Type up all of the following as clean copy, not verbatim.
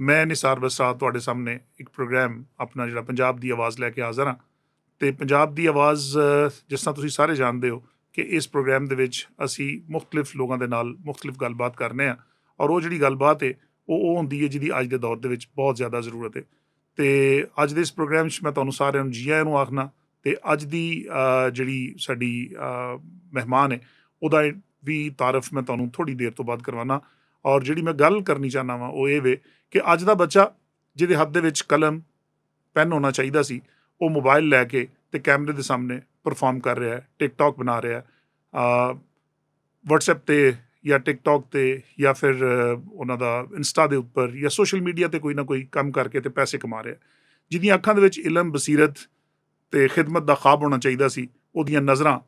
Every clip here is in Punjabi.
ਮੈਂ ਨਿਸਾਰ ਬਸਰਾ ਤੁਹਾਡੇ ਸਾਹਮਣੇ ਇੱਕ ਪ੍ਰੋਗਰਾਮ ਆਪਣਾ ਜਿਹੜਾ ਪੰਜਾਬ ਦੀ ਆਵਾਜ਼ ਲੈ ਕੇ ਹਾਜ਼ਰ ਹਾਂ। ਅਤੇ ਪੰਜਾਬ ਦੀ ਆਵਾਜ਼ ਜਿਸ ਤਰ੍ਹਾਂ ਤੁਸੀਂ ਸਾਰੇ ਜਾਣਦੇ ਹੋ ਕਿ ਇਸ ਪ੍ਰੋਗਰਾਮ ਦੇ ਵਿੱਚ ਅਸੀਂ ਮੁਖਤਲਿਫ ਲੋਕਾਂ ਦੇ ਨਾਲ ਮੁਖਤਲਿਫ ਗੱਲਬਾਤ ਕਰਨੇ ਹਾਂ, ਔਰ ਉਹ ਜਿਹੜੀ ਗੱਲਬਾਤ ਹੈ ਉਹ ਹੁੰਦੀ ਹੈ ਜਿਹਦੀ ਅੱਜ ਦੇ ਦੌਰ ਦੇ ਵਿੱਚ ਬਹੁਤ ਜ਼ਿਆਦਾ ਜ਼ਰੂਰਤ ਹੈ। ਅਤੇ ਅੱਜ ਦੇ ਇਸ ਪ੍ਰੋਗਰਾਮ 'ਚ ਮੈਂ ਤੁਹਾਨੂੰ ਸਾਰਿਆਂ ਨੂੰ ਜੀ ਆਇਆਂ ਨੂੰ ਆਖਣਾ, ਅਤੇ ਅੱਜ ਦੀ ਜਿਹੜੀ ਸਾਡੀ ਮਹਿਮਾਨ ਹੈ ਉਹਦਾ ਵੀ ਤਾਰਫ ਮੈਂ ਤੁਹਾਨੂੰ ਥੋੜ੍ਹੀ ਦੇਰ ਤੋਂ ਬਾਅਦ ਕਰਵਾਉਣਾ। ਔਰ ਜਿਹੜੀ ਮੈਂ ਗੱਲ ਕਰਨੀ ਚਾਹੁੰਦਾ ਵਾਂ ਉਹ ਇਹ ਵੇ ਕਿ ਅੱਜ ਦਾ ਬੱਚਾ ਜਿਹਦੇ ਹੱਥ ਦੇ ਵਿੱਚ ਕਲਮ ਪੈਨ ਹੋਣਾ ਚਾਹੀਦਾ ਸੀ, ਉਹ ਮੋਬਾਈਲ ਲੈ ਕੇ ਅਤੇ ਕੈਮਰੇ ਦੇ ਸਾਹਮਣੇ ਪਰਫਾਰਮ ਕਰ ਰਿਹਾ ਹੈ, ਟਿਕਟੋਕ ਬਣਾ ਰਿਹਾ, ਵਟਸਐਪ 'ਤੇ ਜਾਂ ਟਿਕਟੋਕ 'ਤੇ ਜਾਂ ਫਿਰ ਉਹਨਾਂ ਦਾ ਇੰਸਟਾ ਦੇ ਉੱਪਰ ਜਾਂ ਸੋਸ਼ਲ ਮੀਡੀਆ 'ਤੇ ਕੋਈ ਨਾ ਕੋਈ ਕੰਮ ਕਰਕੇ ਅਤੇ ਪੈਸੇ ਕਮਾ ਰਿਹਾ। ਜਿਹਦੀਆਂ ਅੱਖਾਂ ਦੇ ਵਿੱਚ ਇਲਮ, ਬਸੀਰਤ ਅਤੇ ਖਿਦਮਤ ਦਾ ਖ਼ਾਬ ਹੋਣਾ ਚਾਹੀਦਾ ਸੀ, ਉਹਦੀਆਂ ਨਜ਼ਰਾਂ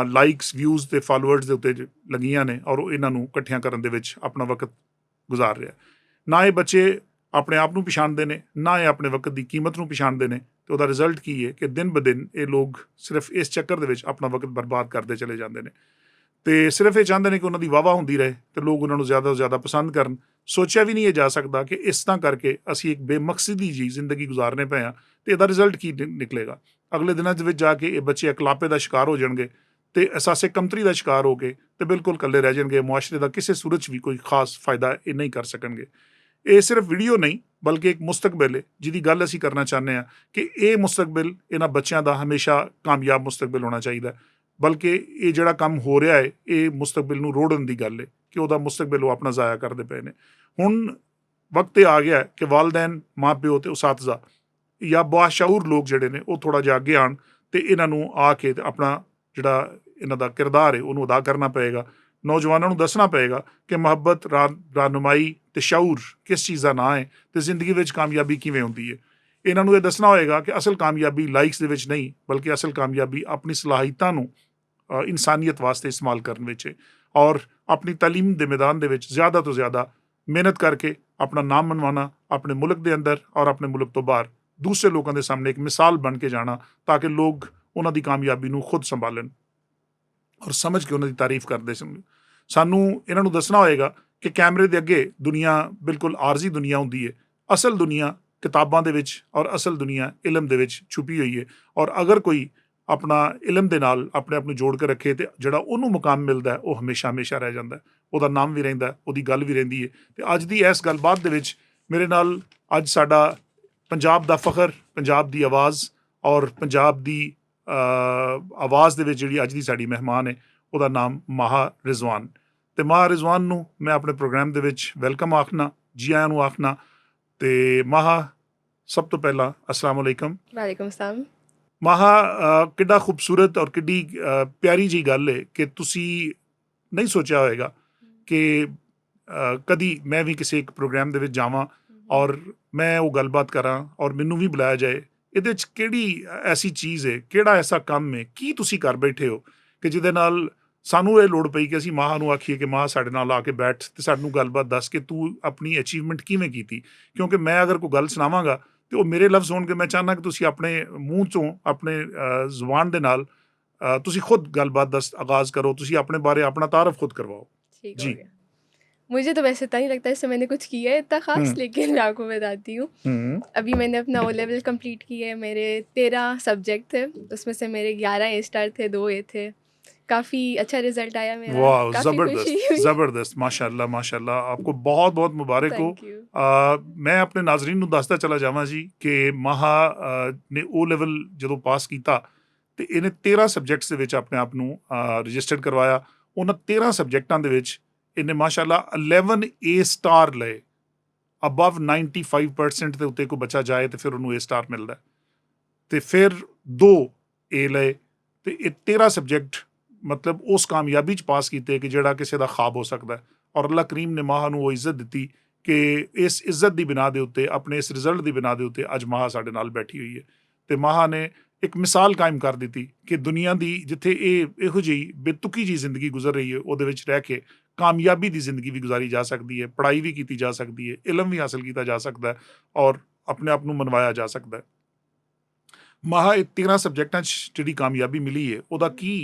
ਲਾਈਕਸ, ਵਿਊਜ਼ ਅਤੇ ਫਾਲੋਅਰਸ ਦੇ ਉੱਤੇ ਲੱਗੀਆਂ ਨੇ, ਔਰ ਉਹ ਇਹਨਾਂ ਨੂੰ ਇਕੱਠਿਆਂ ਕਰਨ ਦੇ ਵਿੱਚ ਆਪਣਾ ਵਕਤ ਗੁਜ਼ਾਰ ਰਿਹਾ। ਨਾ ਇਹ ਬੱਚੇ ਆਪਣੇ ਆਪ ਨੂੰ ਪਛਾਣਦੇ ਨੇ, ਨਾ ਇਹ ਆਪਣੇ ਵਕਤ ਦੀ ਕੀਮਤ ਨੂੰ ਪਛਾਣਦੇ ਨੇ, ਅਤੇ ਉਹਦਾ ਰਿਜ਼ਲਟ ਕੀ ਹੈ ਕਿ ਦਿਨ ਬ ਦਿਨ ਇਹ ਲੋਕ ਸਿਰਫ ਇਸ ਚੱਕਰ ਦੇ ਵਿੱਚ ਆਪਣਾ ਵਕਤ ਬਰਬਾਦ ਕਰਦੇ ਚਲੇ ਜਾਂਦੇ ਨੇ, ਅਤੇ ਸਿਰਫ ਇਹ ਚਾਹੁੰਦੇ ਨੇ ਕਿ ਉਹਨਾਂ ਦੀ ਵਾਹਵਾ ਹੁੰਦੀ ਰਹੇ ਅਤੇ ਲੋਕ ਉਹਨਾਂ ਨੂੰ ਜ਼ਿਆਦਾ ਤੋਂ ਜ਼ਿਆਦਾ ਪਸੰਦ ਕਰਨ। ਸੋਚਿਆ ਵੀ ਨਹੀਂ ਇਹ ਜਾ ਸਕਦਾ ਕਿ ਇਸ ਤਰ੍ਹਾਂ ਕਰਕੇ ਅਸੀਂ ਇੱਕ ਬੇਮਕਸਦੀ ਜਿਹੀ ਜ਼ਿੰਦਗੀ ਗੁਜ਼ਾਰਨੇ ਪਏ ਹਾਂ, ਅਤੇ ਇਹਦਾ ਰਿਜ਼ਲਟ ਕੀ ਨਿਕਲੇਗਾ। ਅਗਲੇ ਦਿਨਾਂ ਦੇ ਵਿੱਚ ਜਾ ਕੇ ਇਹ ਬੱਚੇ ਅਕਲਾਪੇ ਦਾ ਸ਼ਿਕਾਰ ਹੋ ਜਾਣਗੇ ਅਤੇ ਅਹਿਸਾਸੇ ਕਮਤਰੀ ਦਾ ਸ਼ਿਕਾਰ ਹੋ ਕੇ ਅਤੇ ਬਿਲਕੁਲ ਇਕੱਲੇ ਰਹਿ ਜਾਣਗੇ। ਮੁਆਸ਼ਰੇ ਦਾ ਕਿਸੇ ਸੂਰਤ 'ਚ ਵੀ ਕੋਈ ਖਾਸ ਫਾਇਦਾ ਇਹ ਨਹੀਂ ਕਰ ਸਕਣਗੇ। ਇਹ ਸਿਰਫ ਵੀਡੀਓ ਨਹੀਂ ਬਲਕਿ ਇੱਕ ਮੁਸਤਕਬਲ ਹੈ ਜਿਹਦੀ ਗੱਲ ਅਸੀਂ ਕਰਨਾ ਚਾਹੁੰਦੇ ਹਾਂ ਕਿ ਇਹ ਮੁਸਤਕਬਲ ਇਹਨਾਂ ਬੱਚਿਆਂ ਦਾ ਹਮੇਸ਼ਾ ਕਾਮਯਾਬ ਮੁਸਤਕਬਲ ਹੋਣਾ ਚਾਹੀਦਾ। ਬਲਕਿ ਇਹ ਜਿਹੜਾ ਕੰਮ ਹੋ ਰਿਹਾ ਹੈ ਇਹ ਮੁਸਤਕਬਲ ਨੂੰ ਰੋੜਨ ਦੀ ਗੱਲ ਹੈ ਕਿ ਉਹਦਾ ਮੁਸਤਕਬਲ ਉਹ ਆਪਣਾ ਜ਼ਾਇਆ ਕਰਦੇ ਪਏ ਨੇ। ਹੁਣ ਵਕਤ ਇਹ ਆ ਗਿਆ ਕਿ ਵਾਲਦੈਨ, ਮਾਂ ਪਿਓ ਅਤੇ ਉਸਾਤਜ਼ਾ ਜਾਂ ਬਾਸ਼ਊਰ ਲੋਕ ਜਿਹੜੇ ਨੇ ਉਹ ਥੋੜ੍ਹਾ ਜਿਹਾ ਅੱਗੇ ਆਉਣ ਅਤੇ ਇਹਨਾਂ ਨੂੰ ਆ ਕੇ ਆਪਣਾ ਜਿਹੜਾ ਇਹਨਾਂ ਦਾ ਕਿਰਦਾਰ ਹੈ ਉਹਨੂੰ ਅਦਾ ਕਰਨਾ ਪਏਗਾ। ਨੌਜਵਾਨਾਂ ਨੂੰ ਦੱਸਣਾ ਪਏਗਾ ਕਿ ਮੁਹੱਬਤ, ਰਹਿਨੁਮਾਈ ਅਤੇ ਸ਼ਊਰ ਕਿਸ ਚੀਜ਼ ਦਾ ਨਾਂ ਹੈ ਅਤੇ ਜ਼ਿੰਦਗੀ ਵਿੱਚ ਕਾਮਯਾਬੀ ਕਿਵੇਂ ਹੁੰਦੀ ਹੈ। ਇਹਨਾਂ ਨੂੰ ਇਹ ਦੱਸਣਾ ਹੋਏਗਾ ਕਿ ਅਸਲ ਕਾਮਯਾਬੀ ਲਾਈਕਸ ਦੇ ਵਿੱਚ ਨਹੀਂ, ਬਲਕਿ ਅਸਲ ਕਾਮਯਾਬੀ ਆਪਣੀ ਸਲਾਹੀਤਾਂ ਨੂੰ ਇਨਸਾਨੀਅਤ ਵਾਸਤੇ ਇਸਤੇਮਾਲ ਕਰਨ ਵਿੱਚ ਹੈ, ਔਰ ਆਪਣੀ ਤਾਲੀਮ ਦੇ ਮੈਦਾਨ ਦੇ ਵਿੱਚ ਜ਼ਿਆਦਾ ਤੋਂ ਜ਼ਿਆਦਾ ਮਿਹਨਤ ਕਰਕੇ ਆਪਣਾ ਨਾਮ ਮਨਵਾਉਣਾ, ਆਪਣੇ ਮੁਲਕ ਦੇ ਅੰਦਰ ਔਰ ਆਪਣੇ ਮੁਲਕ ਤੋਂ ਬਾਹਰ ਦੂਸਰੇ ਲੋਕਾਂ ਦੇ ਸਾਹਮਣੇ ਇੱਕ ਮਿਸਾਲ ਬਣ ਕੇ ਜਾਣਾ, ਤਾਂ ਕਿ ਲੋਕ ਉਹਨਾਂ ਦੀ ਕਾਮਯਾਬੀ ਨੂੰ ਖੁਦ ਸੰਭਾਲਣ ਔਰ ਸਮਝ ਕੇ ਉਹਨਾਂ ਦੀ ਤਾਰੀਫ ਕਰਦੇ ਸਨ। ਸਾਨੂੰ ਇਹਨਾਂ ਨੂੰ ਦੱਸਣਾ ਹੋਏਗਾ ਕਿ ਕੈਮਰੇ ਦੇ ਅੱਗੇ ਦੁਨੀਆ ਬਿਲਕੁਲ ਆਰਜ਼ੀ ਦੁਨੀਆ ਹੁੰਦੀ ਹੈ, ਅਸਲ ਦੁਨੀਆ ਕਿਤਾਬਾਂ ਦੇ ਵਿੱਚ ਔਰ ਅਸਲ ਦੁਨੀਆ ਇਲਮ ਦੇ ਵਿੱਚ ਛੁਪੀ ਹੋਈ ਹੈ, ਔਰ ਅਗਰ ਕੋਈ ਆਪਣਾ ਇਲਮ ਦੇ ਨਾਲ ਆਪਣੇ ਆਪ ਨੂੰ ਜੋੜ ਕੇ ਰੱਖੇ ਅਤੇ ਜਿਹੜਾ ਉਹਨੂੰ ਮੁਕਾਮ ਮਿਲਦਾ ਉਹ ਹਮੇਸ਼ਾ ਹਮੇਸ਼ਾ ਰਹਿ ਜਾਂਦਾ, ਉਹਦਾ ਨਾਮ ਵੀ ਰਹਿੰਦਾ, ਉਹਦੀ ਗੱਲ ਵੀ ਰਹਿੰਦੀ ਹੈ। ਅਤੇ ਅੱਜ ਦੀ ਇਸ ਗੱਲਬਾਤ ਦੇ ਵਿੱਚ ਮੇਰੇ ਨਾਲ ਅੱਜ ਸਾਡਾ ਪੰਜਾਬ ਦਾ ਫਖਰ, ਪੰਜਾਬ ਦੀ ਆਵਾਜ਼ ਔਰ ਪੰਜਾਬ ਦੀ ਆਵਾਜ਼ ਦੇ ਵਿੱਚ ਜਿਹੜੀ ਅੱਜ ਦੀ ਸਾਡੀ ਮਹਿਮਾਨ ਹੈ ਉਹਦਾ ਨਾਮ ਮਾਹਾ ਰਿਜ਼ਵਾਨ। ਅਤੇ ਮਾਹਾ ਰਿਜ਼ਵਾਨ ਨੂੰ ਮੈਂ ਆਪਣੇ ਪ੍ਰੋਗਰਾਮ ਦੇ ਵਿੱਚ ਵੈਲਕਮ ਆਖਣਾ, ਜੀ ਆਇਆਂ ਨੂੰ ਆਖਣਾ। ਅਤੇ ਮਾਹਾ, ਸਭ ਤੋਂ ਪਹਿਲਾਂ ਅਸਲਾਮ ਵਾਲੇਕਮ। ਵਾਲੇਕਮ ਸਲਾਮ। ਮਾਹਾ, ਕਿੱਡਾ ਖੂਬਸੂਰਤ ਔਰ ਕਿੱਡੀ ਪਿਆਰੀ ਜਿਹੀ ਗੱਲ ਹੈ ਕਿ ਤੁਸੀਂ ਨਹੀਂ ਸੋਚਿਆ ਹੋਏਗਾ ਕਿ ਕਦੀ ਮੈਂ ਵੀ ਕਿਸੇ ਇੱਕ ਪ੍ਰੋਗਰਾਮ ਦੇ ਵਿੱਚ ਜਾਵਾਂ ਔਰ ਮੈਂ ਉਹ ਗੱਲਬਾਤ ਕਰਾਂ ਔਰ ਮੈਨੂੰ ਵੀ ਬੁਲਾਇਆ ਜਾਏ। ਇਹਦੇ 'ਚ ਕਿਹੜੀ ਐਸੀ ਚੀਜ਼ ਹੈ, ਕਿਹੜਾ ਐਸਾ ਕੰਮ ਹੈ, ਕੀ ਤੁਸੀਂ ਕਰ ਬੈਠੇ ਹੋ ਕਿ ਜਿਹਦੇ ਨਾਲ ਸਾਨੂੰ ਇਹ ਲੋੜ ਪਈ ਕਿ ਅਸੀਂ ਮਾਹਾ ਨੂੰ ਆਖੀਏ ਕਿ ਮਾਹਾ ਸਾਡੇ ਨਾਲ ਆ ਕੇ ਬੈਠ ਅਤੇ ਸਾਨੂੰ ਗੱਲਬਾਤ ਦੱਸ ਕਿ ਤੂੰ ਆਪਣੀ ਅਚੀਵਮੈਂਟ ਕਿਵੇਂ ਕੀਤੀ। ਕਿਉਂਕਿ ਮੈਂ ਅਗਰ ਕੋਈ ਗੱਲ ਸੁਣਾਵਾਂਗਾ ਅਤੇ ਉਹ ਮੇਰੇ ਲਫ਼ਜ਼ ਹੋਣਗੇ, ਮੈਂ ਚਾਹੁੰਦਾ ਕਿ ਤੁਸੀਂ ਆਪਣੇ ਮੂੰਹ 'ਚੋਂ ਆਪਣੇ ਜ਼ੁਬਾਨ ਦੇ ਨਾਲ ਤੁਸੀਂ ਖੁਦ ਗੱਲਬਾਤ ਆਗਾਜ਼ ਕਰੋ, ਤੁਸੀਂ ਆਪਣੇ ਬਾਰੇ ਆਪਣਾ ਤਾਰਫ खुद करवाओ। ठीक हो गया। मुझे तो वैसे इतना नहीं लगता इससे मैंने कुछ किया है इतना खास, लेकिन मैं आपको बताती हूँ। अभी मैंने अपना O लेवल कंप्लीट किया है, मेरे 13 सब्जेक्ट थे, उसमें से मेरे 11 A स्टार थे, 2 A थे। काफ़ी अच्छा रिजल्ट आया मेरा। वाह, काफ़ी खुशी हुई। ज़बरदस्त, माशाल्लाह माशाल्लाह, आपको बहुत बहुत मुबारक हो। Thank you. मैं अपने नाजरीन ਨੂੰ ਦੱਸਦਾ ਚਲਾ ਜਾਵਾਂ ਜੀ ਕਿ ਮਾਹਾ ਨੇ O ਲੈਵਲ ਜਦੋਂ ਪਾਸ ਕੀਤਾ ਅਤੇ ਇਹਨੇ 13 ਸਬਜੈਕਟਸ ਦੇ ਵਿੱਚ ਆਪਣੇ ਆਪ ਨੂੰ ਰਜਿਸਟਰਡ ਕਰਵਾਇਆ। ਉਹਨਾਂ 13 ਸਬਜੈਕਟਾਂ ਦੇ ਵਿੱਚ ਇਹਨੇ ਮਾਸ਼ਾਅੱਲਾ 11 A ਸਟਾਰ ਲਏ। ਅਬਵ 95% ਦੇ ਉੱਤੇ ਕੋਈ ਬੱਚਾ ਜਾਏ ਅਤੇ ਫਿਰ ਉਹਨੂੰ A ਸਟਾਰ ਮਿਲਦਾ, ਅਤੇ ਫਿਰ 2 A ਲਏ, ਅਤੇ ਇਹ 13 ਸਬਜੈਕਟ ਮਤਲਬ ਉਸ ਕਾਮਯਾਬੀ 'ਚ ਪਾਸ ਕੀਤੇ ਕਿ ਜਿਹੜਾ ਕਿਸੇ ਦਾ ਖ਼ਾਬ ਹੋ ਸਕਦਾ। ਔਰ ਅੱਲਾ ਕਰੀਮ ਨੇ ਮਾਹਾ ਨੂੰ ਉਹ ਇੱਜ਼ਤ ਦਿੱਤੀ ਕਿ ਇਸ ਇੱਜ਼ਤ ਦੀ ਬਿਨਾ ਦੇ ਉੱਤੇ, ਆਪਣੇ ਇਸ ਰਿਜ਼ਲਟ ਦੀ ਬਿਨਾ ਦੇ ਉੱਤੇ ਅੱਜ ਮਾਹਾ ਸਾਡੇ ਨਾਲ ਬੈਠੀ ਹੋਈ ਹੈ। ਅਤੇ ਮਾਹਾ ਨੇ ਇੱਕ ਮਿਸਾਲ ਕਾਇਮ ਕਰ ਦਿੱਤੀ ਕਿ ਦੁਨੀਆ ਦੀ ਜਿੱਥੇ ਇਹੋ ਜਿਹੀ ਬੇਤੁਕੀ ਜਿਹੀ ਜ਼ਿੰਦਗੀ ਗੁਜ਼ਰ ਰਹੀ ਹੈ ਉਹਦੇ ਵਿੱਚ ਰਹਿ ਕੇ ਕਾਮਯਾਬੀ ਦੀ ਜ਼ਿੰਦਗੀ ਵੀ ਗੁਜ਼ਾਰੀ ਜਾ ਸਕਦੀ ਹੈ, ਪੜ੍ਹਾਈ ਵੀ ਕੀਤੀ ਜਾ ਸਕਦੀ ਹੈ, ਇਲਮ ਵੀ ਹਾਸਿਲ ਕੀਤਾ ਜਾ ਸਕਦਾ ਔਰ ਆਪਣੇ ਆਪ ਨੂੰ ਮਨਵਾਇਆ ਜਾ ਸਕਦਾ। ਮਾਹਾ ਇਹ 13 ਸਬਜੈਕਟਾਂ 'ਚ ਜਿਹੜੀ ਕਾਮਯਾਬੀ ਮਿਲੀ ਹੈ ਉਹਦਾ ਕੀ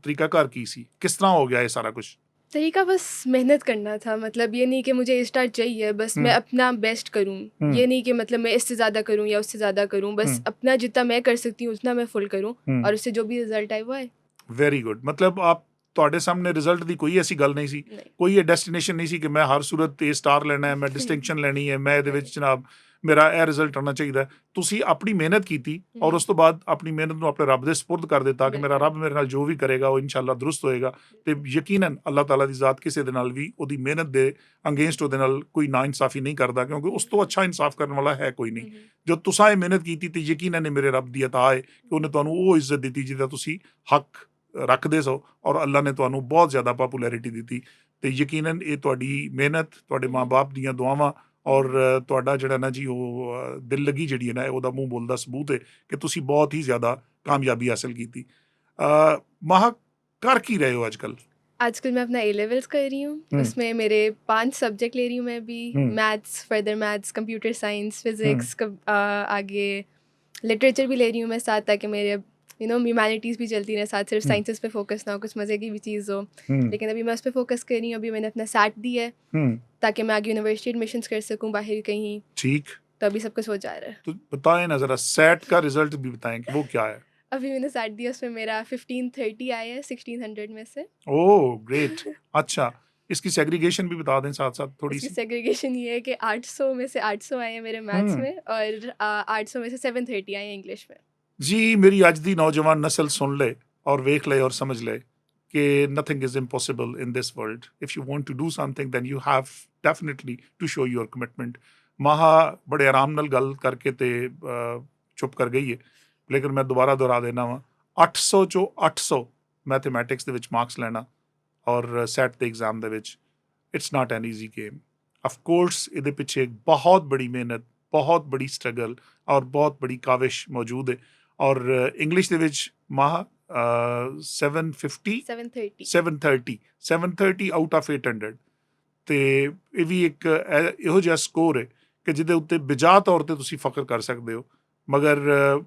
ਤਰੀਕਾਕਾਰ ਕੀ ਸੀ, ਕਿਸ ਤਰ੍ਹਾਂ ਹੋ ਗਿਆ ਇਹ ਸਾਰਾ ਕੁਛ? तरीका बस मेहनत करना था, मतलब ये नहीं कि मुझे ए स्टार चाहिए, बस मैं अपना बेस्ट करूँ। ये नहीं कि मतलब मैं इससे ज़्यादा करूँ या उससे ज़्यादा करूँ, बस अपना जितना मैं कर सकती हूँ उतना मैं फुल करूँ और उससे जो भी रिजल्ट आए वो आए। Very good. ਮਤਲਬ ਆਪ ਤੁਹਾਡੇ ਸਾਹਮਣੇ ਰਿਜ਼ਲਟ ਦੀ ਕੋਈ ਐਸੀ ਗੱਲ ਨਹੀਂ ਸੀ, नहीं। ਕੋਈ ਇਹ ਡੈਸਟੀਨੇਸ਼ਨ ਨਹੀਂ ਸੀ ਕਿ ਮੈਂ ਹਰ ਸੂਰਤ ਇਹ ਸਟਾਰ ਲੈਣਾ ਹੈ, ਮੈਂ ਡਿਸਟਿੰਕਸ਼ਨ ਲੈਣੀ ਹੈ, ਮੈਂ ਇਹਦੇ ਵਿੱਚ ਜਨਾਬ ਮੇਰਾ ਇਹ ਰਿਜ਼ਲਟ ਆਉਣਾ ਚਾਹੀਦਾ ਹੈ। ਤੁਸੀਂ ਆਪਣੀ ਮਿਹਨਤ ਕੀਤੀ ਔਰ ਉਸ ਤੋਂ ਬਾਅਦ ਆਪਣੀ ਮਿਹਨਤ ਨੂੰ ਆਪਣੇ ਰੱਬ ਦੇ ਸਪੁਰਦ ਕਰ ਦਿੱਤਾ ਕਿ ਮੇਰਾ ਰੱਬ ਮੇਰੇ ਨਾਲ ਜੋ ਵੀ ਕਰੇਗਾ ਉਹ ਇਨਸ਼ਾਅੱਲਾ ਦਰੁਸਤ ਹੋਏਗਾ। ਤੇ ਯਕੀਨਨ ਅੱਲਾਹ ਤਾਲਾ ਦੀ ਜ਼ਾਤ ਕਿਸੇ ਦੇ ਨਾਲ ਵੀ ਉਹਦੀ ਮਿਹਨਤ ਦੇ ਅੰਗੇਂਸਟ ਉਹਦੇ ਨਾਲ ਕੋਈ ਨਾਇਨਸਾਫੀ ਨਹੀਂ ਕਰਦਾ, ਕਿਉਂਕਿ ਉਸ ਤੋਂ ਅੱਛਾ ਇਨਸਾਫ ਕਰਨ ਵਾਲਾ ਹੈ ਕੋਈ ਨਹੀਂ। ਜੋ ਤੁਸੀਂ ਇਹ ਮਿਹਨਤ ਕੀਤੀ ਤੇ ਯਕੀਨਨ ਇਹ ਮੇਰੇ ਰੱਬ ਦੀ ਅਤਾ ਹੈ ਕਿ ਉਹਨੇ ਤੁਹਾਨੂੰ ਉਹ ਇੱਜ਼ਤ ਦਿੱਤੀ ਜਿਹਦਾ ਤੁਸੀਂ ਹੱਕ ਰੱਖਦੇ ਸੋ ਔਰ ਅੱਲਾ ਨੇ ਤੁਹਾਨੂੰ ਬਹੁਤ ਜ਼ਿਆਦਾ ਪਪੂਲੈਰਿਟੀ ਦਿੱਤੀ। ਤੇ ਯਕੀਨਨ ਇਹ ਤੁਹਾਡੀ ਮਿਹਨਤ, ਤੁਹਾਡੇ ਮਾਂ-ਬਾਪ ਦੀਆਂ ਦੁਆਵਾਂ ਔਰ ਤੁਹਾਡਾ ਜਿਹੜਾ ਨਾ ਜੀ ਉਹ ਦਿਲ ਲੱਗੀ ਜਿਹੜੀ ਹੈ ਨਾ ਉਹਦਾ ਮੂੰਹ ਬੋਲਦਾ ਸਬੂਤ ਹੈ ਕਿ ਤੁਸੀਂ ਬਹੁਤ ਹੀ ਜ਼ਿਆਦਾ ਕਾਮਯਾਬੀ ਹਾਸਿਲ ਕੀਤੀ। ਮਾਹ ਕਰ ਕੀ ਰਹੇ ਹੋ ਅੱਜ ਕੱਲ੍ਹ? आजकल मैं अपना ए लेवल्स कर रही हूँ, उसमें मेरे 5 सब्जेक्ट ले रही हूँ मैं अभी, maths, further maths, computer science, physics, आगे लिटरेचर भी ले रही हूँ मैं साथ, ताकि मेरे ह्यूमैनिटीज़ भी चलती रहे साथ, सिर्फ साइंसेस पे फोकस ना हो, कुछ मज़े की भी चीज़ हो। लेकिन अभी मैं उस पर फोकस कर रही हूँ। अभी मैंने अपना सैट दी है ताकि मैं आगे यूनिवर्सिटी एडमिशन्स कर सकूँ बाहर कहीं। ठीक, तो अभी सब कुछ हो जा रहा है। तो बताएं ना ज़रा सेट का रिजल्ट भी बताएं कि वो क्या है। अभी मैंने सैट दिया, उसमें मेरा 1530 आया है 1600 में से। Oh great. अच्छा, इसकी सेग्रीगेशन भी बता दें साथ साथ थोड़ी इसकी सी। सेग्रीगेशन ये है कि 800 में से 800 आए हैं मेरे मैथ्स में और 800 में से 730 आए हैं इंग्लिश में। जी, मेरी आज दी नौजवान नस्ल सुन ले और वेख ले और समझ ले कि nothing is impossible in this world. If you want to do something then you have definitely to show your commitment. ਮਾਹਾ ਬੜੇ ਆਰਾਮ ਨਾਲ ਗੱਲ ਕਰਕੇ ਤੇ ਚੁੱਪ ਕਰ ਗਈ ਹੈ, ਲੇਕਿਨ ਮੈਂ ਦੁਬਾਰਾ ਦੁਹਰਾ ਦੇਣਾ ਵਾ 800 ਚੋਂ 800 ਮੈਥਮੈਟਿਕਸ ਦੇ ਵਿੱਚ ਮਾਰਕਸ ਲੈਣਾ ਔਰ ਸੈਟ ਦੇ ਐਗਜ਼ਾਮ ਦੇ ਵਿੱਚ it's not N easy game. Of course ਇਹਦੇ ਪਿੱਛੇ ਇੱਕ ਬਹੁਤ ਬੜੀ ਮਿਹਨਤ, ਬਹੁਤ ਬੜੀ ਸਟਰਗਲ ਔਰ ਬਹੁਤ ਬੜੀ ਕਾਵਿਸ਼ ਮੌਜੂਦ ਹੈ। ਔਰ ਇੰਗਲਿਸ਼ ਦੇ ਵਿੱਚ ਮਾਹ 730 ਆਊਟ ਆਫ 800 ਤੇ ਇਹ ਵੀ ਇੱਕ ਇਹੋ ਜਿਹਾ ਸਕੋਰ ਹੈ ਕਿ ਜਿਹਦੇ ਉੱਤੇ ਬਿਜਾ ਤੌਰ ਤੇ ਤੁਸੀਂ ਫਖਰ ਕਰ ਸਕਦੇ ਹੋ। ਮਗਰ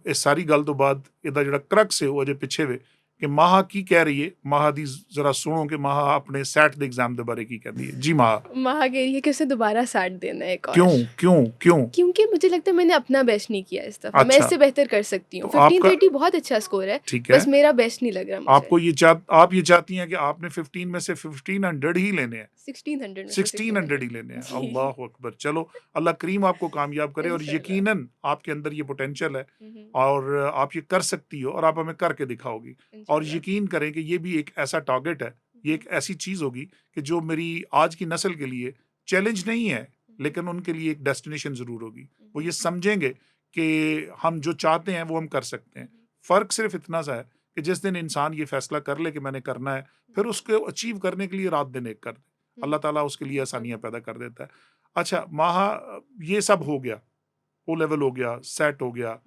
ਇਹ ਸਾਰੀ ਗੱਲ ਤੋਂ ਬਾਅਦ ਇਹਦਾ ਜਿਹੜਾ ਕਰਕਸ ਹੈ ਉਹ ਅਜੇ ਪਿੱਛੇ ਵੇ ਕਿ ਮਾਹਾ ਕੀ ਕਹਿ ਰਹੀ ਹੈ। ਮਾਹਾ ਦੀ ਜ਼ਰਾ ਸੁਣੋ ਕਿ ਮਾਹਾ ਆਪਣੇ ਸੈਟ ਦੇ ਐਗਜ਼ਾਮ ਦੇ ਬਾਰੇ ਕੀ कहती है। जी माहा कह रही है कि उसे दोबारा सैट देना है एक और। क्यों क्यों क्यों? क्योंकि मुझे लगता है मैंने अपना बेस्ट नहीं किया इस दफा। मैं अच्छा। इससे बेहतर कर सकती हूँ। तो आपका- 1530 बहुत अच्छा स्कोर है, ठीक है, बस मेरा बेस्ट नहीं लग रहा मुझे। आपको आप ये चाहती हैं कि आपने 15 में से 1500 ही लेने हैं, 1600 में से 1600 ही लेने हैं। जी। अल्लाह अकबर। चलो अल्लाह करीम आपको कामयाब करे और इंशाल्लाह। यकीनन आपके अंदर ये पोटेंशियल है हम्म, और आप ये कर सकती हो और आप हमें करके दिखाओगी। और इंशाल्लाह। यकीन करें कि ये भी एक ऐसा टारगेट है, ये एक ऐसी चीज़ होगी कि जो मेरी आज की नस्ल के लिए चैलेंज नहीं है लेकिन उनके लिए एक डेस्टिनेशन ज़रूर होगी। वो ये समझेंगे कि हम जो चाहते हैं वो हम कर सकते हैं। फ़र्क सिर्फ इतना सा है कि जिस दिन इंसान ये फैसला कर ले कि मैंने करना है, फिर उसको अचीव करने के लिए रात दिन एक कर दे, अल्लाह ताला उसके लिए आसानियाँ पैदा कर देता है। अच्छा माहा, ये सब हो गया, ओ लेवल हो गया, सेट हो गया,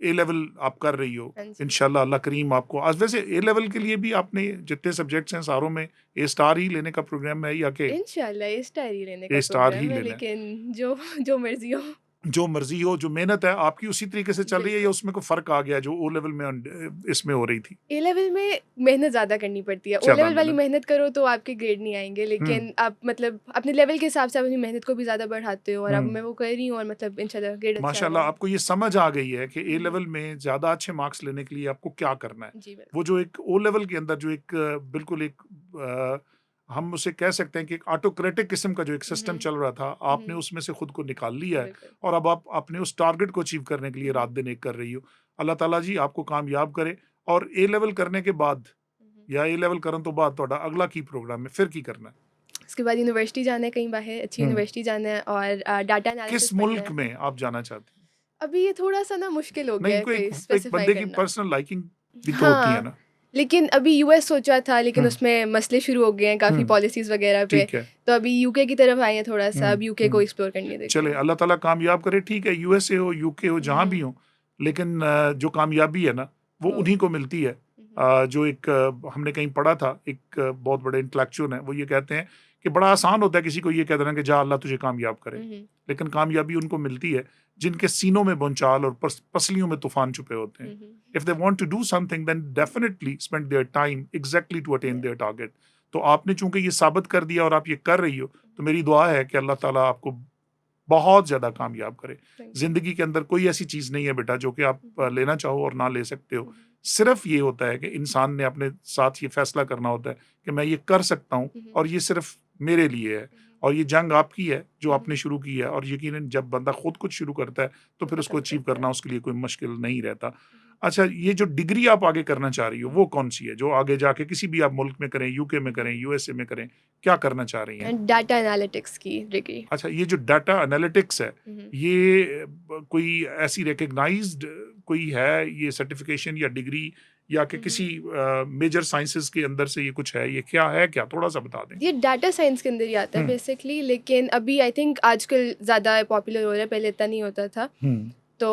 ए लेवल आप कर रही हो हाँ जी। इंशाल्लाह अल्लाह करीम आपको। आज वैसे ए लेवल के लिए भी आपने जितने सब्जेक्ट्स हैं सारों में ए स्टार ही लेने का प्रोग्राम है या कि इंशाल्लाह ये स्टार ही लेने का ये स्टार ही प्रोग्राम है, लेना है। लेकिन जो मर्जी हो। जो मर्जी हो, जो मेहनत है आपकी उसी तरीके से चल रही है या उसमें कोई फर्क आ गया जो ओ लेवल में इसमें हो रही थी? ए लेवल में मेहनत ज़्यादा करनी पड़ती है। ओ ज़्यादा लेवल वाली मेहनत। मेहनत करो तो आपके ग्रेड नहीं आएंगे, लेकिन आप मतलब अपने लेवल के हिसाब से आप अपनी मेहनत को भी ज़्यादा बढ़ाते हो और अब मैं वो कर रही हूँ और मतलब इंशाल्लाह ग्रेड अच्छा माशाल्लाह आएगा। आपको ये समझ आ गई है कि ए लेवल में ज़्यादा अच्छे मार्क्स लेने के लिए आपको क्या करना है। जी बिल्कुल। वो जो एक ओ लेवल के अंदर जो एक बिल्कुल एक हम उसे कह सकते हैं कि एक ऑटोक्रेटिक किस्म का जो एक सिस्टम चल रहा था, आपने उसमें से खुद को निकाल लिया है बिल्कुल। और अब आप अपने उस टारगेट को अचीव करने के लिए रात दिन एक कर रही हो। अल्लाह ताला जी आपको कामयाब करे। और ए लेवल करने के बाद या ए लेवल करने तो बाद ਤੁਹਾਡਾ अगला की प्रोग्राम है, फिर की करना है? उसके बाद यूनिवर्सिटी जाना है, कहीं बाहर अच्छी यूनिवर्सिटी जाना है और डाटा एनालिसिस किस मुल्क में आप जाना चाहती हैं? अभी ये थोड़ा सा ना मुश्किल हो गया नहीं, है कोई कोई एक स्पेसिफाई बंदे की करना। पर्सनल लाइकिंग भी तो होती है हाँ, ना। लेकिन अभी यूएस सोचा था, लेकिन उसमें मसले शुरू हो गए हैं काफ़ी पॉलिसीज वगैरह पे, ठीक है, तो अभी यूके की तरफ आए हैं थोड़ा सा, अब यूके को एक्सप्लोर करनी है। चले अल्लाह ताला कामयाब करे। ठीक है, यूएसए हो, यूके हो, जहाँ भी हो, लेकिन जो कामयाबी है ना वो उन्हीं को मिलती है। जो एक हमने कहीं पढ़ा था, एक बहुत बड़े इंटेलेक्चुअल हैं, वो ये कहते हैं कि बड़ा आसान होता है किसी को ये कह देना कि जा अल्लाह तुझे कामयाब करे, लेकिन कामयाबी उनको मिलती है जिनके सीनों में बुनचाल और पसलियों में तूफान छुपे होते हैं। If they want to do something then definitely spend their time exactly to attain their target. तो आपने चूंकि ये साबित कर दिया और आप ये कर रही हो, तो मेरी दुआ है कि अल्लाह ताला आपको बहुत ज़्यादा कामयाब करे। Thank you. ज़िंदगी के अंदर कोई ऐसी चीज़ नहीं है बेटा जो कि आप लेना चाहो और ना ले सकते हो। हम्म, सिर्फ ये होता है कि इंसान ने अपने साथ ये फैसला करना होता है कि मैं ये कर सकता हूँ हम्म, और ये सिर्फ मेरे लिए है, और ये जंग आपकी है जो हम्म, आपने शुरू की है, और यकीनन जब बंदा खुद कुछ शुरू करता है तो फिर उसको खत्म अचीव करता है। करना उसके लिए कोई मुश्किल नहीं रहता। अच्छा, ये जो डिग्री आप आगे करना चाह रही हो वो कौन सी है, जो आगे जाके किसी भी आप मुल्क में करें, यूके में करें, यूएसए में करें, क्या करना चाह रही हैं? एंड डाटा एनालिटिक्स की डिग्री। अच्छा, ये जो डाटा एनालिटिक्स है, हम्म, ये कोई ऐसी रिकग्नाइज्ड कोई है ये सर्टिफिकेशन या डिग्री, या कि किसी मेजर साइंसेस के अंदर से ये कुछ है, ये क्या है, क्या थोड़ा सा बता दें? ये डाटा साइंस के अंदर ही आता है हम्म बेसिकली, लेकिन अभी आई थिंक आजकल ज़्यादा पॉपुलर हो रहा है, पहले इतना नहीं होता था। हम्म तो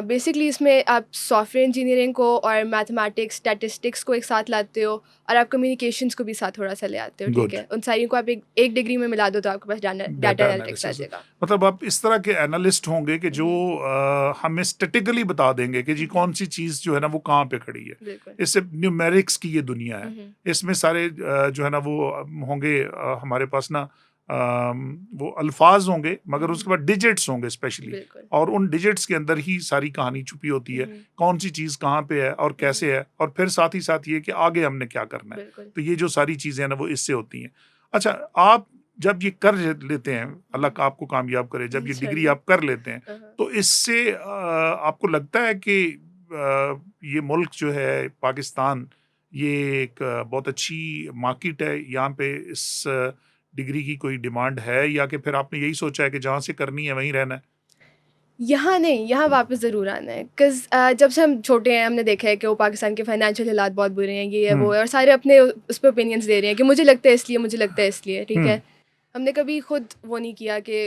बेसिकली इसमें आप सॉफ्टवेयर इंजीनियरिंग को और मैथमेटिक्स स्टैटिस्टिक्स को एक साथ लाते हो, और आप कम्युनिकेशंस को भी साथ थोड़ा सा ले आते हो, ठीक गुड। है। उन सारी को आप एक डिग्री में मिला दो तो आपके पास डाटा डाटा एनालिटिक्स आ एनालिसिस, जाएगा। मतलब आप इस तरह के एनालिस्ट होंगे कि जो हम्म, हमें स्टैटिकली बता देंगे कि जी कौन सी चीज़ जो है ना वो कहाँ पे खड़ी है। बिल्कुल। इससे न्यूमेरिक्स की ये दुनिया है, हम्म, इसमें सारे जो है ना वो होंगे हमारे पास ना वो अल्फाज होंगे, मगर उसके बाद डिजिट्स होंगे स्पेशली, बिल्कुल। और उन डिजिट्स के अंदर ही सारी कहानी छुपी होती है, कौन सी चीज़ कहाँ पे है और कैसे है, और फिर साथ ही साथ ये कि आगे हमने क्या करना है। बिल्कुल। तो ये जो सारी चीज़ें हैं ना वो इससे होती हैं। अच्छा, आप जब ये कर लेते हैं, अल्लाह आपको कामयाब करे, जब ये डिग्री इंशाल्लाह। आप कर लेते हैं, तो इससे आपको लगता है कि ये मुल्क जो है पाकिस्तान, ये एक बहुत अच्छी मार्केट है, यहाँ पे इस डिग्री की कोई डिमांड है, या कि फिर आपने यही सोचा है कि जहाँ से करनी है वहीं रहना है? यहाँ नहीं, यहाँ वापस ज़रूर आना है, बिकॉज़ जब से हम छोटे हैं हमने देखा है कि वो पाकिस्तान के फाइनेंशियल हालात बहुत बुरे हैं, ये है वो हम्म है, और सारे अपने उस पे ओपिनियंस दे रहे हैं कि मुझे लगता है इसलिए, मुझे लगता है इसलिए, ठीक हम्म है। हमने कभी खुद वो नहीं किया कि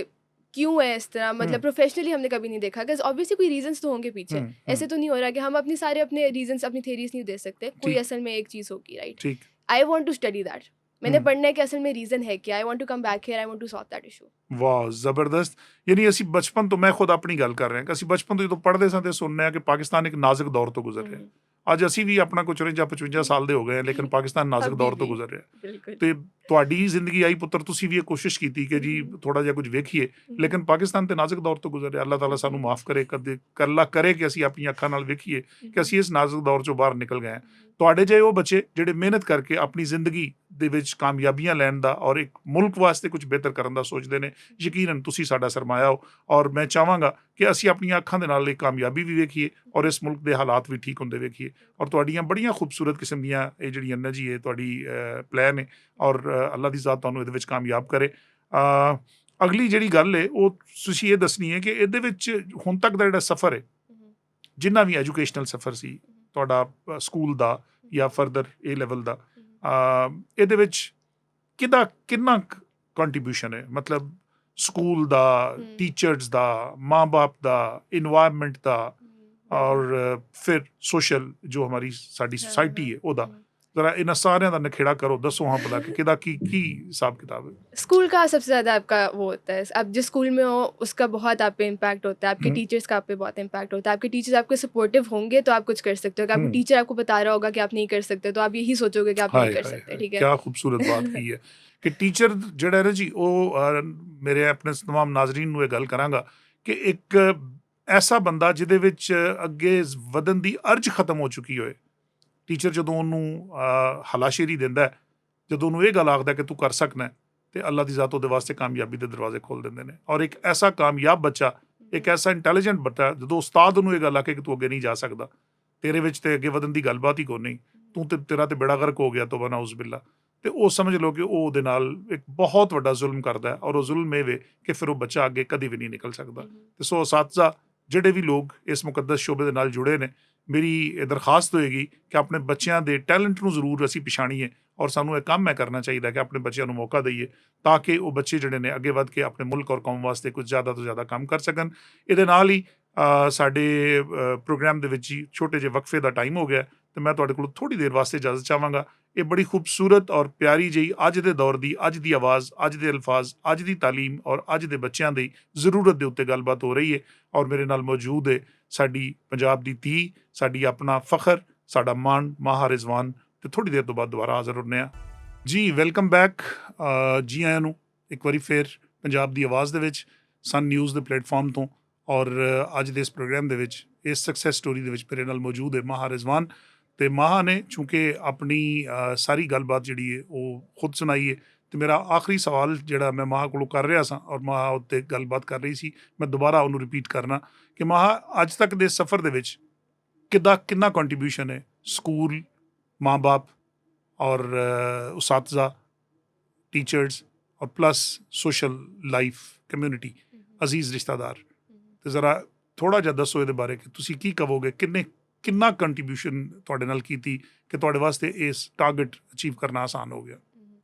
क्यों है इस तरह, मतलब हम्म प्रोफेशनली हमने कभी नहीं देखा, बिकॉज़ ऑब्वियसली कोई रीज़न्स तो होंगे पीछे। ऐसे तो नहीं हो रहा कि हम अपने रीज़न्स, अपनी थ्योरीज़ नहीं दे सकते, कोई ठीक असल में एक चीज़ होगी, राइट। ठीक। I want to study that, मैंने हम्म पढ़ना है कि असल में रीज़न है क्या, I want to come back here, I want to solve that issue. वाह, ਜ਼ਬਰਦਸਤ। ਯਾਨੀ ਅਸੀਂ ਬਚਪਨ ਤੋਂ, ਮੈਂ ਖੁਦ ਆਪਣੀ ਗੱਲ ਕਰ ਰਿਹਾ ਕਿ ਅਸੀਂ ਬਚਪਨ ਤੋਂ ਜਦੋਂ ਪੜ੍ਹਦੇ ਸਾਂ ਤੇ ਸੁਣਨੇ ਆ ਕਿ ਪਾਕਿਸਤਾਨ ਇੱਕ ਨਾਜ਼ੁਕ ਦੌਰ ਤੋਂ ਗੁਜ਼ਰ ਰਿਹਾ। ਅੱਜ ਅਸੀਂ ਵੀ ਆਪਣਾ ਕੁਝ 54-55 ਸਾਲ ਦੇ ਹੋ ਗਏ ਹਾਂ, ਲੇਕਿਨ ਪਾਕਿਸਤਾਨ ਨਾਜ਼ੁਕ अभी ਦੌਰ ਤੋਂ भी ਗੁਜ਼ਰ ਰਿਹਾ। बिल्कुल। ਤੇ ਤੁਹਾਡੀ ਜ਼ਿੰਦਗੀ ਆਈ ਪੁੱਤਰ, ਤੁਸੀਂ ਵੀ ਇਹ ਕੋਸ਼ਿਸ਼ ਕੀਤੀ ਕਿ ਜੀ ਥੋੜਾ ਜਿਹਾ ਕੁਝ ਵੇਖੀਏ, ਲੇਕਿਨ ਪਾਕਿਸਤਾਨ ਤੇ ਨਾਜ਼ੁਕ ਦੌਰ ਤੋਂ ਗੁਜ਼ਰ ਰਿਹਾ। ਅੱਲਾਹ ਤਾਲਾ ਸਾਨੂੰ ਮਾਫ ਕਰੇ, ਕਦੇ ਅੱਲਾਹ ਕਰੇ ਕਿ ਅਸੀਂ ਆਪਣੀਆਂ ਅੱਖਾਂ ਨਾਲ ਵੇਖੀਏ ਕਿ ਅਸੀਂ ਇਸ ਨਾਜ਼ੁਕ ਦੌਰ ਚੋਂ ਬਾਹਰ ਨਿਕਲ ਗਏ ਹਾਂ। ਤੁਹਾਡੇ ਜਿਹੇ ਉਹ ਬੱਚੇ ਜਿਹੜੇ ਮਿਹਨਤ ਕਰਕੇ ਆਪਣੀ ਜ਼ਿੰਦਗੀ ਦੇ ਵਿੱਚ ਕਾਮਯਾਬੀਆਂ ਲੈਣ ਦਾ ਔਰ ਇੱਕ ਮੁਲਕ ਵਾਸਤੇ ਕੁਝ ਬਿਹਤਰ ਕਰਨ ਦਾ ਸੋਚਦੇ ਨੇ, ਯਕੀਨਨ ਤੁਸੀਂ ਸਾਡਾ ਸਰਮਾਇਆ ਹੋ, ਔਰ ਮੈਂ ਚਾਹਾਂਗਾ ਕਿ ਅਸੀਂ ਆਪਣੀਆਂ ਅੱਖਾਂ ਦੇ ਨਾਲ ਇਹ ਕਾਮਯਾਬੀ ਵੀ ਵੇਖੀਏ ਔਰ ਇਸ ਮੁਲਕ ਦੇ ਹਾਲਾਤ ਵੀ ਠੀਕ ਹੁੰਦੇ ਵੇਖੀਏ। ਔਰ ਤੁਹਾਡੀਆਂ ਬੜੀਆਂ ਖੂਬਸੂਰਤ ਕਿਸਮ ਦੀਆਂ ਇਹ ਜਿਹੜੀਆਂ ਨਾ ਜੀ ਇਹ ਤੁਹਾਡੀ ਪਲਾਨ ਹੈ, ਔਰ ਅੱਲਾਹ ਦੀ ਜ਼ਾਤ ਤੁਹਾਨੂੰ ਇਹਦੇ ਵਿੱਚ ਕਾਮਯਾਬ ਕਰੇ। ਅਗਲੀ ਜਿਹੜੀ ਗੱਲ ਹੈ ਉਹ ਤੁਸੀਂ ਇਹ ਦੱਸਣੀ ਹੈ ਕਿ ਇਹਦੇ ਵਿੱਚ ਹੁਣ ਤੱਕ ਦਾ ਜਿਹੜਾ ਸਫ਼ਰ ਹੈ, ਜਿੰਨਾ ਵੀ ਐਜੂਕੇਸ਼ਨਲ ਸਫ਼ਰ ਸੀ ਤੁਹਾਡਾ, ਸਕੂਲ ਦਾ ਜਾਂ ਫਰਦਰ ਏ ਲੈਵਲ ਦਾ, ਇਹਦੇ ਵਿੱਚ ਕਿੰਨਾ ਕੰਟਰੀਬਿਊਸ਼ਨ ਹੈ, ਮਤਲਬ ਸਕੂਲ ਦਾ, ਟੀਚਰਸ ਦਾ, ਮਾਂ-ਬਾਪ ਦਾ, ਇਨਵਾਇਰਨਮੈਂਟ ਦਾ, ਔਰ ਫਿਰ ਸੋਸ਼ਲ ਜੋ ਹਮਾਰੀ ਸਾਡੀ सोसाइटी है ਉਹਦਾ, जरा इन सारे का नखेड़ा करो, दसो हाँ भला कि किदा की हिसाब किताब है? स्कूल का सबसे ज़्यादा आपका वो होता है, आप जिस स्कूल में हो उसका बहुत आप पे इम्पैक्ट होता है, आपके टीचर्स का आप पे बहुत इम्पैक्ट होता है। आपके टीचर्स आपके सपोर्टिव होंगे तो आप कुछ कर सकते हो, आपको टीचर आपको बता रहा होगा कि आप नहीं कर सकते तो आप यही सोचोगे कि आप नहीं कर सकते, ठीक है। क्या खूबसूरत बात की है कि टीचर ਜਿਹੜਾ ਹੈ ਜੀ ਉਹ, ਮੇਰੇ ਆਪਣੇ तमाम ਨਾਜ਼ਰੀਨ ਨੂੰ ਇਹ ਗੱਲ ਕਰਾਂਗਾ ਕਿ ਇੱਕ ਐਸਾ ਬੰਦਾ ਜਿਹਦੇ ਵਿੱਚ ਅੱਗੇ ਵਧਣ ਦੀ ਅਰਜ਼ ਖਤਮ ਹੋ ਚੁੱਕੀ ਹੋਏ, ਟੀਚਰ ਜਦੋਂ ਉਹਨੂੰ ਹਲਾਸ਼ੇਰੀ ਦਿੰਦਾ ਹੈ, ਜਦੋਂ ਉਹਨੂੰ ਇਹ ਗੱਲ ਆਖਦਾ ਕਿ ਤੂੰ ਕਰ ਸਕਣਾ, ਤੇ ਅੱਲਾ ਦੀ ਜ਼ਾਤ ਉਹਦੇ ਵਾਸਤੇ ਕਾਮਯਾਬੀ ਦੇ ਦਰਵਾਜ਼ੇ ਖੋਲ ਦਿੰਦੇ ਨੇ। ਔਰ ਇੱਕ ਐਸਾ ਕਾਮਯਾਬ ਬੱਚਾ, ਇੱਕ ਐਸਾ ਇੰਟੈਲੀਜੈਂਟ ਬੱਚਾ, ਜਦੋਂ ਉਸਤਾਦ ਉਹਨੂੰ ਇਹ ਗੱਲ ਆਖੇ ਕਿ ਤੂੰ ਅੱਗੇ ਨਹੀਂ ਜਾ ਸਕਦਾ, ਤੇਰੇ ਵਿੱਚ ਤੇ ਅੱਗੇ ਵਧਣ ਦੀ ਗੱਲਬਾਤ ਹੀ ਕੋਈ ਨਹੀਂ, ਤੂੰ ਤੇ ਤੇਰਾ ਤੇ ਬੇੜਾ ਗਰਕ ਹੋ ਗਿਆ, ਤੋਬਾ ਨਾਉਜ਼ ਬਿੱਲਾ, ਤੇ ਉਹ ਸਮਝ ਲਓ ਕਿ ਉਹ ਉਹਦੇ ਨਾਲ ਇੱਕ ਬਹੁਤ ਵੱਡਾ ਜ਼ੁਲਮ ਕਰਦਾ ਹੈ, ਔਰ ਉਹ ਜ਼ੁਲਮ ਇਹ ਵੇ ਕਿ ਫਿਰ ਉਹ ਬੱਚਾ ਅੱਗੇ ਕਦੀ ਵੀ ਨਹੀਂ ਨਿਕਲ ਸਕਦਾ। ਤੇ ਸੋ ਅਸਾਤਜ਼ਾ ਜਿਹੜੇ ਵੀ ਲੋਕ ਇਸ ਮੁਕੱਦਸ ਸ਼ੋਬੇ ਦੇ ਨਾਲ ਜੁੜੇ ਨੇ, ਮੇਰੀ ਇਹ ਦਰਖਾਸਤ ਹੋਏਗੀ ਕਿ ਆਪਣੇ ਬੱਚਿਆਂ ਦੇ ਟੈਲੈਂਟ ਨੂੰ ਜ਼ਰੂਰ ਅਸੀਂ ਪਛਾਣੀਏ, ਔਰ ਸਾਨੂੰ ਇਹ ਕੰਮ ਕਰਨਾ ਚਾਹੀਦਾ ਕਿ ਆਪਣੇ ਬੱਚਿਆਂ ਨੂੰ ਮੌਕਾ ਦਈਏ ਤਾਂ ਕਿ ਉਹ ਬੱਚੇ ਜਿਹੜੇ ਨੇ ਅੱਗੇ ਵੱਧ ਕੇ ਆਪਣੇ ਮੁਲਕ ਔਰ ਕੌਮ ਵਾਸਤੇ ਕੁਝ ਜ਼ਿਆਦਾ ਤੋਂ ਜ਼ਿਆਦਾ ਕੰਮ ਕਰ ਸਕਣ। ਇਹਦੇ ਨਾਲ ਹੀ ਸਾਡੇ ਪ੍ਰੋਗਰਾਮ ਦੇ ਵਿੱਚ ਹੀ ਛੋਟੇ ਜਿਹੇ ਵਕਫੇ ਦਾ ਟਾਈਮ ਹੋ ਗਿਆ, ਤੇ ਮੈਂ ਤੁਹਾਡੇ ਕੋਲ ਥੋੜ੍ਹੀ ਦੇਰ ਵਾਸਤੇ ਇਜਾਜ਼ਤ ਚਾਹਾਂਗਾ। ਇਹ ਬੜੀ ਖੂਬਸੂਰਤ ਔਰ ਪਿਆਰੀ ਜਿਹੀ ਅੱਜ ਦੇ ਦੌਰ ਦੀ, ਅੱਜ ਦੀ ਆਵਾਜ਼, ਅੱਜ ਦੇ ਅਲਫਾਜ਼, ਅੱਜ ਦੀ ਤਾਲੀਮ ਔਰ ਅੱਜ ਦੇ ਬੱਚਿਆਂ ਦੀ ਜ਼ਰੂਰਤ ਦੇ ਉੱਤੇ ਗੱਲਬਾਤ ਹੋ ਰਹੀ ਹੈ। ਔਰ ਮੇਰੇ ਨਾਲ ਮੌਜੂਦ ਹੈ ਸਾਡੀ ਪੰਜਾਬ ਦੀ ਧੀ, ਸਾਡੀ ਆਪਣਾ ਫਖਰ, ਸਾਡਾ ਮਾਣ, ਮਾਹਾ ਰਿਜ਼ਵਾਨ। ਤੇ ਥੋੜ੍ਹੀ ਦੇਰ ਤੋਂ ਬਾਅਦ ਦੁਬਾਰਾ ਹਾਜ਼ਰ ਹੁੰਦੇ ਹਾਂ। ਜੀ ਵੈਲਕਮ ਬੈਕ। ਜੀ ਆਇਆਂ ਨੂੰ ਇੱਕ ਵਾਰੀ ਫਿਰ ਪੰਜਾਬ ਦੀ ਆਵਾਜ਼ ਦੇ ਵਿੱਚ ਸਨ ਨਿਊਜ਼ ਦੇ ਪਲੇਟਫਾਰਮ ਤੋਂ। ਔਰ ਅੱਜ ਦੇ ਇਸ ਪ੍ਰੋਗਰਾਮ ਦੇ ਵਿੱਚ ਇਸ ਸਕਸੈਸ ਸਟੋਰੀ ਦੇ ਵਿੱਚ ਮੇਰੇ ਨਾਲ ਮੌਜੂਦ ਹੈ ਮਾਹਾ ਰਿਜ਼ਵਾਨ। ਅਤੇ ਮਾਹਾ ਨੇ ਚੂੰਕਿ ਆਪਣੀ ਸਾਰੀ ਗੱਲਬਾਤ ਜਿਹੜੀ ਹੈ ਉਹ ਖੁਦ ਸੁਣਾਈ ਹੈ, ਅਤੇ ਮੇਰਾ ਆਖਰੀ ਸਵਾਲ ਜਿਹੜਾ ਮੈਂ ਮਾਹਾ ਕੋਲੋਂ ਕਰ ਰਿਹਾ ਸਾਂ ਔਰ ਮਾਹਾ ਉੱਤੇ ਗੱਲਬਾਤ ਕਰ ਰਹੀ ਸੀ, ਮੈਂ ਦੁਬਾਰਾ ਉਹਨੂੰ ਰਿਪੀਟ ਕਰਨਾ ਕਿ ਮਾਹਾ ਅੱਜ ਤੱਕ ਦੇ ਸਫ਼ਰ ਦੇ ਵਿੱਚ ਕਿੰਨਾ ਕੰਟਰੀਬਿਊਸ਼ਨ ਹੈ ਸਕੂਲ, ਮਾਂ ਬਾਪ और उसातज़ा, टीचर्स और प्लस सोशल लाइफ कम्यूनिटी, अजीज़ रिश्तेदार। तो ज़रा थोड़ा जिहा दसो इहदे बारे कि तुसीं की कहोगे, किन्ना कंट्रीब्यूशन तुहाडे नाल कीती कि तुहाडे वास्ते इस टारगेट अचीव करना आसान हो गया?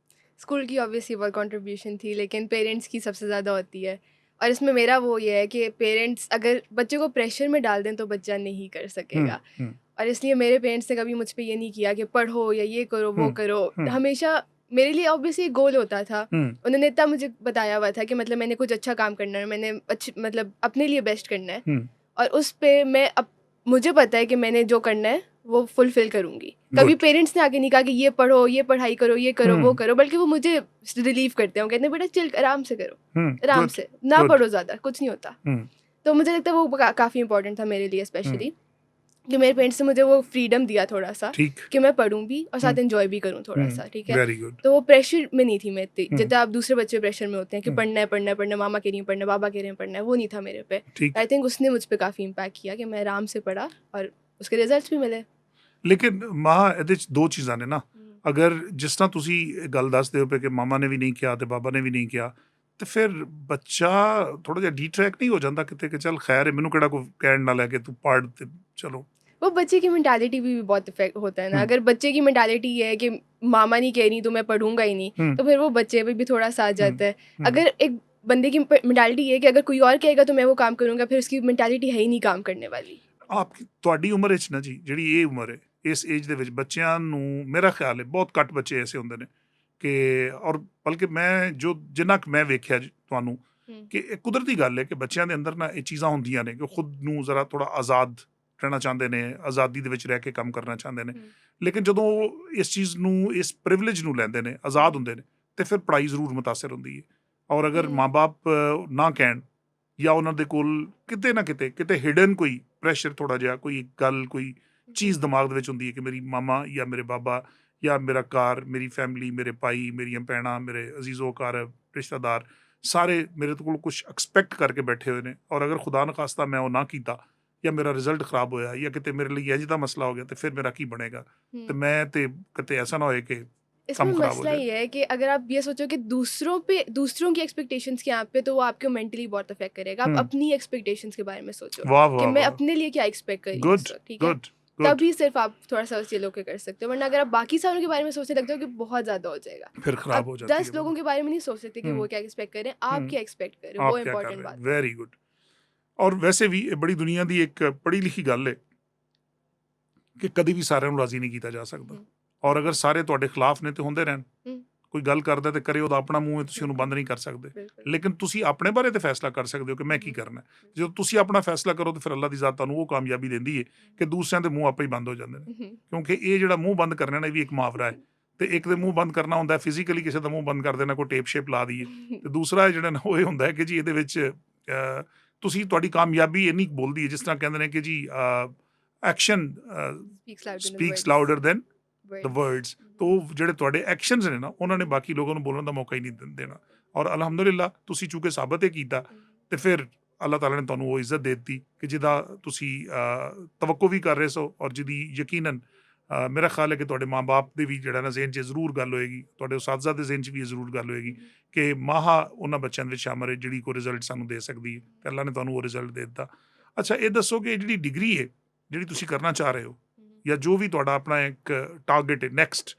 स्कूल की ऑब्वियसली बहुत कंट्रीब्यूशन थी, लेकिन पेरेंट्स की सबसे ज़्यादा होती है। और इसमें मेरा वो ये है कि पेरेंट्स अगर बच्चे को प्रेशर में डाल दें तो बच्चा नहीं कर सकेगा। और इसलिए मेरे पेरेंट्स ने कभी मुझ पे ये नहीं किया कि पढ़ो या ये करो वो करो। हमेशा मेरे लिए ऑब्वियसली गोल होता था। उन्होंने इतना मुझे बताया हुआ था कि मतलब मैंने कुछ अच्छा काम करना है, मैंने मतलब अपने लिए बेस्ट करना है, और उस पे मैं मुझे पता है कि मैंने जो करना है वो फुलफिल करूँगी। कभी पेरेंट्स ने आगे नहीं कहा कि ये पढ़ो, ये पढ़ाई करो, ये करो वो करो, बल्कि वो मुझे रिलीव करते हैं। वो कहते हैं बेटा चिल, आराम से करो, आराम से ना पढ़ो, ज़्यादा कुछ नहीं होता। तो मुझे लगता है वो काफ़ी इंपॉर्टेंट था मेरे लिए, स्पेशली कि मेरे पेरेंट्स ने मुझे वो फ्रीडम दिया थोड़ा सा कि मैं पढ़ूँ भी और साथ एंजॉय भी करूँ थोड़ा सा। ठीक है, तो वो प्रेशर में नहीं थी मैं इतनी, जितना आप दूसरे बच्चे प्रेशर में होते हैं कि पढ़ना है पढ़ना है पढ़ना है, मामा कह रही हैं पढ़ना है, बाबा कह रहे हैं पढ़ना है, वो नहीं था मेरे पे। आई थिंक उसने मुझ पे काफ़ी इम्पैक्ट किया कि मैं आराम से पढ़ा और उसके रिजल्ट्स भी मिले। लेकिन मां ਇਹਦੇ 'ਚ ਦੋ ਚੀਜ਼ਾਂ ਨੇ ਨਾ, ਅਗਰ ਜਿਸ ਤਰ੍ਹਾਂ ਤੁਸੀਂ ਗੱਲ ਦੱਸਦੇ ਹੋ ਪਏ ਕਿ ਮਾਮਾ ਨੇ ਵੀ ਨਹੀਂ ਕਿਹਾ ਤੇ ਬਾਬਾ ਨੇ ਵੀ ਨਹੀਂ ਕਿਹਾ, ਤੇ ਫਿਰ ਬੱਚਾ ਥੋੜਾ ਜਿਹਾ ਡੀਟਰੈਕਟ ਨਹੀਂ ਹੋ ਜਾਂਦਾ ਕਿਤੇ ਕਿ ਚੱਲ ਖੈਰ ਹੈ, ਮੈਨੂੰ ਕਿਹੜਾ ਕੋਈ ਕਹਿਣ ਨਾ ਲੈ ਕੇ ਤੂੰ ਪੜ੍ਹ ਤੇ ਚਲੋ। वो बच्चे की मेंटालिटी भी बहुत इफेक्ट होता है ना। अगर बच्चे की मेंटालिटी ये है कि मामा नहीं कह रही तो मैं पढ़ूंगा ही नहीं, तो फिर वो बच्चे पे भी थोड़ा सा आ जाता है। अगर एक बंदे की मेंटालिटी ये है कि अगर कोई और कहेगा तो मैं वो काम करूंगा, फिर उसकी मेंटालिटी है ही नहीं काम करने वाली। ਆਪਕੀ ਤੁਹਾਡੀ ਉਮਰ ਵਿੱਚ ਨਾ ਜੀ, ਜਿਹੜੀ ਇਹ ਉਮਰ ਹੈ, ਇਸ ਏਜ ਦੇ ਵਿੱਚ ਬੱਚਿਆਂ ਨੂੰ ਮੇਰਾ ਖਿਆਲ ਹੈ ਬਹੁਤ ਘੱਟ ਬੱਚੇ ਐਸੇ ਹੁੰਦੇ ਨੇ ਕਿ, ਔਰ ਬਲਕਿ ਮੈਂ ਜਿੰਨਾ ਕੁ ਮੈਂ ਵੇਖਿਆ ਜੀ ਤੁਹਾਨੂੰ, ਕਿ ਇਹ ਕੁਦਰਤੀ ਗੱਲ ਹੈ ਕਿ ਬੱਚਿਆਂ ਦੇ ਅੰਦਰ ਨਾ ਇਹ ਚੀਜ਼ਾਂ ਹੁੰਦੀਆਂ ਨੇ ਕਿ ਖੁਦ ਨੂੰ ਜ਼ਰਾ ਥੋੜਾ ਆਜ਼ਾਦ ਰਹਿਣਾ ਚਾਹੁੰਦੇ ਨੇ, ਆਜ਼ਾਦੀ ਦੇ ਵਿੱਚ ਰਹਿ ਕੇ ਕੰਮ ਕਰਨਾ ਚਾਹੁੰਦੇ ਨੇ। ਲੇਕਿਨ ਜਦੋਂ ਉਹ ਇਸ ਚੀਜ਼ ਨੂੰ, ਇਸ ਪ੍ਰਿਵਿਲੇਜ ਨੂੰ ਲੈਂਦੇ ਨੇ, ਆਜ਼ਾਦ ਹੁੰਦੇ ਨੇ, ਤੇ ਫਿਰ ਪੜ੍ਹਾਈ ਜ਼ਰੂਰ ਮੁਤਾਸਰ ਹੁੰਦੀ ਹੈ। ਔਰ ਅਗਰ ਮਾਂ ਬਾਪ ਨਾ ਕਹਿਣ ਜਾਂ ਉਹਨਾਂ ਦੇ ਕੋਲ ਕਿਤੇ ਨਾ ਕਿਤੇ ਹਿਡਨ ਕੋਈ ਪ੍ਰੈਸ਼ਰ, ਥੋੜਾ ਜਿਹਾ ਕੋਈ ਗੱਲ, ਕੋਈ ਚੀਜ਼ ਦਿਮਾਗ ਦੇ ਵਿੱਚ ਹੁੰਦੀ ਹੈ ਕਿ ਮੇਰੀ ਮਾਮਾ ਜਾਂ ਮੇਰੇ ਬਾਬਾ ਜਾਂ ਮੇਰਾ ਘਰ, ਮੇਰੀ ਫੈਮਿਲੀ, ਮੇਰੇ ਭਾਈ, ਮੇਰੀਆਂ ਭੈਣਾਂ, ਮੇਰੇ ਅਜ਼ੀਜ਼ੋ ਘਰ ਰਿਸ਼ਤੇਦਾਰ ਸਾਰੇ ਮੇਰੇ ਕੋਲ ਕੁਛ ਐਕਸਪੈਕਟ ਕਰਕੇ ਬੈਠੇ ਹੋਏ ਨੇ, ਔਰ ਅਗਰ ਖੁਦਾ ਨਾ ਖਾਸਤਾ ਮੈਂ ਉਹ ਨਾ ਕੀਤਾ ਜਾਂ ਮੇਰਾ ਰਿਜ਼ਲਟ ਖਰਾਬ ਹੋਇਆ ਜਾਂ ਕਿਤੇ ਮੇਰੇ ਲਈ ਇਹ ਜਿਹਾ ਮਸਲਾ ਹੋ ਗਿਆ, ਤੇ ਫਿਰ ਮੇਰਾ ਕੀ ਬਣੇਗਾ? ਤੇ ਮੈਂ ਤੇ ਕਿਤੇ ऐसा ना होए कि इसमें मसला ये है कि अगर आप ये सोचो कि दूसरों की एक्सपेक्टेशंस के यहाँ पे, तो वो आपको मेंटली बहुत अफेक्ट करेगा। आप अपनी एक्सपेक्टेशंस के बारे में सोचो कि मैं अपने लिए क्या एक्सपेक्ट कर रही हूँ, ठीक है, तभी सिर्फ आप थोड़ा सा उस चीज़ों के कर सकते हो। वरना अगर आप बाकी सारों के बारे में सोचने लगते हो कि बहुत ज़्यादा हो जाएगा, फिर खराब हो जाती है। 10 लोगों के बारे में नहीं सोच सकते कि वो क्या एक्सपेक्ट कर रहे हैं, आप क्या एक्सपेक्ट कर रहे हो, वो इंपॉर्टेंट बात। Very good. ਔਰ ਵੈਸੇ ਵੀ ਇਹ ਬੜੀ ਦੁਨੀਆ ਦੀ ਇੱਕ ਪੜ੍ਹੀ ਲਿਖੀ ਗੱਲ ਹੈ ਕਿ ਕਦੀ ਵੀ ਸਾਰਿਆਂ ਨੂੰ ਰਾਜ਼ੀ ਨਹੀਂ ਕੀਤਾ ਜਾ ਸਕਦਾ, ਔਰ ਅਗਰ ਸਾਰੇ ਤੁਹਾਡੇ ਖਿਲਾਫ ਨੇ ਤੇ ਹੁੰਦੇ ਰਹਿਣ। ਕੋਈ ਗੱਲ ਕਰਦਾ ਤੇ ਕਰੇ, ਉਹਦਾ ਆਪਣਾ ਮੂੰਹ ਹੈ, ਤੁਸੀਂ ਉਹਨੂੰ ਬੰਦ ਨਹੀਂ ਕਰ ਸਕਦੇ। ਲੇਕਿਨ ਤੁਸੀਂ ਆਪਣੇ ਬਾਰੇ ਤੇ ਫੈਸਲਾ ਕਰ ਸਕਦੇ ਹੋ ਕਿ ਮੈਂ ਕੀ ਕਰਨਾ। ਜਦੋਂ ਤੁਸੀਂ ਆਪਣਾ ਫੈਸਲਾ ਕਰੋ ਤਾਂ ਫਿਰ ਅੱਲਾ ਦੀ ਜ਼ਾਤ ਤੁਹਾਨੂੰ ਉਹ ਕਾਮਯਾਬੀ ਦਿੰਦੀ ਹੈ ਕਿ ਦੂਸਰਿਆਂ ਦੇ ਮੂੰਹ ਆਪੇ ਹੀ ਬੰਦ ਹੋ ਜਾਂਦੇ ਨੇ। ਕਿਉਂਕਿ ਇਹ ਜਿਹੜਾ ਮੂੰਹ ਬੰਦ ਕਰਨਾ ਨਾ, ਇਹ ਵੀ ਇੱਕ ਮੁਹਾਵਰਾ ਹੈ। ਤੇ ਇੱਕ ਦੇ ਮੂੰਹ ਬੰਦ ਕਰਨਾ ਹੁੰਦਾ ਫਿਜ਼ੀਕਲੀ, ਕਿਸੇ ਦਾ ਮੂੰਹ ਬੰਦ ਕਰ ਦੇਣਾ, ਕੋਈ ਟੇਪ ਸ਼ੇਪ ਲਾ ਦਈਏ, ਤੇ ਦੂਸਰਾ ਜਿਹੜਾ ਨਾ ਉਹ ਇਹ ਹੁੰਦਾ ਹੈ ਕਿ ਜੀ ਇਹਦੇ ਵਿੱਚ ਤੁਸੀਂ, ਤੁਹਾਡੀ ਕਾਮਯਾਬੀ ਇੰਨੀ ਬੋਲਦੀ ਹੈ, ਜਿਸ ਤਰ੍ਹਾਂ ਕਹਿੰਦੇ ਨੇ ਕਿ ਜੀ ਐਕਸ਼ਨ ਸਪੀਕਸ ਲਾਊਡਰ ਦੈਨ ਦ ਵਰਡਸ। ਤਾਂ ਉਹ ਜਿਹੜੇ ਤੁਹਾਡੇ ਐਕਸ਼ਨਸ ਨੇ ਨਾ, ਉਹਨਾਂ ਨੇ ਬਾਕੀ ਲੋਕਾਂ ਨੂੰ ਬੋਲਣ ਦਾ ਮੌਕਾ ਹੀ ਨਹੀਂ ਦੇਣਾ। ਔਰ ਅਲਹਮਦੁਲਿਲਾ ਤੁਸੀਂ ਚੂੰਕਿ ਸਾਬਤ ਇਹ ਕੀਤਾ, ਤੇ ਫਿਰ ਅੱਲਾਹ ਤਾਲਾ ਨੇ ਤੁਹਾਨੂੰ ਉਹ ਇੱਜ਼ਤ ਦੇ ਦਿੱਤੀ ਕਿ ਜਿਹਦਾ ਤੁਸੀਂ ਤਵੱਕੋ ਵੀ ਕਰ ਰਹੇ ਸੋ, ਔਰ ਜਿਹਦੀ ਯਕੀਨਨ ਮੇਰਾ ਖਿਆਲ ਹੈ ਕਿ ਤੁਹਾਡੇ ਮਾਂ ਬਾਪ ਦੇ ਵੀ ਜਿਹੜਾ ਨਾ ਜ਼ਿਹਨ 'ਚ ਜ਼ਰੂਰ ਗੱਲ ਹੋਏਗੀ, ਤੁਹਾਡੇ ਉਸਾਤਜ਼ਾ ਦੇ ਜ਼ਿਹਨ 'ਚ ਵੀ ਇਹ ਜ਼ਰੂਰ ਗੱਲ ਹੋਏਗੀ ਕਿ ਮਾਹਾ ਉਹਨਾਂ ਬੱਚਿਆਂ ਦੇ ਵਿੱਚ ਸ਼ਾਮਲ ਹੈ ਜਿਹੜੀ ਕੋਈ ਰਿਜ਼ਲਟ ਸਾਨੂੰ ਦੇ ਸਕਦੀ ਹੈ, ਅਤੇ ਅੱਲਾ ਨੇ ਤੁਹਾਨੂੰ ਉਹ ਰਿਜ਼ਲਟ ਦੇ ਦਿੱਤਾ। ਅੱਛਾ, ਇਹ ਦੱਸੋ ਕਿ ਇਹ ਜਿਹੜੀ ਡਿਗਰੀ ਹੈ ਜਿਹੜੀ ਤੁਸੀਂ ਕਰਨਾ ਚਾਹ ਰਹੇ ਹੋ, ਜਾਂ ਜੋ ਵੀ ਤੁਹਾਡਾ ਆਪਣਾ ਇੱਕ ਟਾਰਗੇਟ ਹੈ ਨੈਕਸਟ,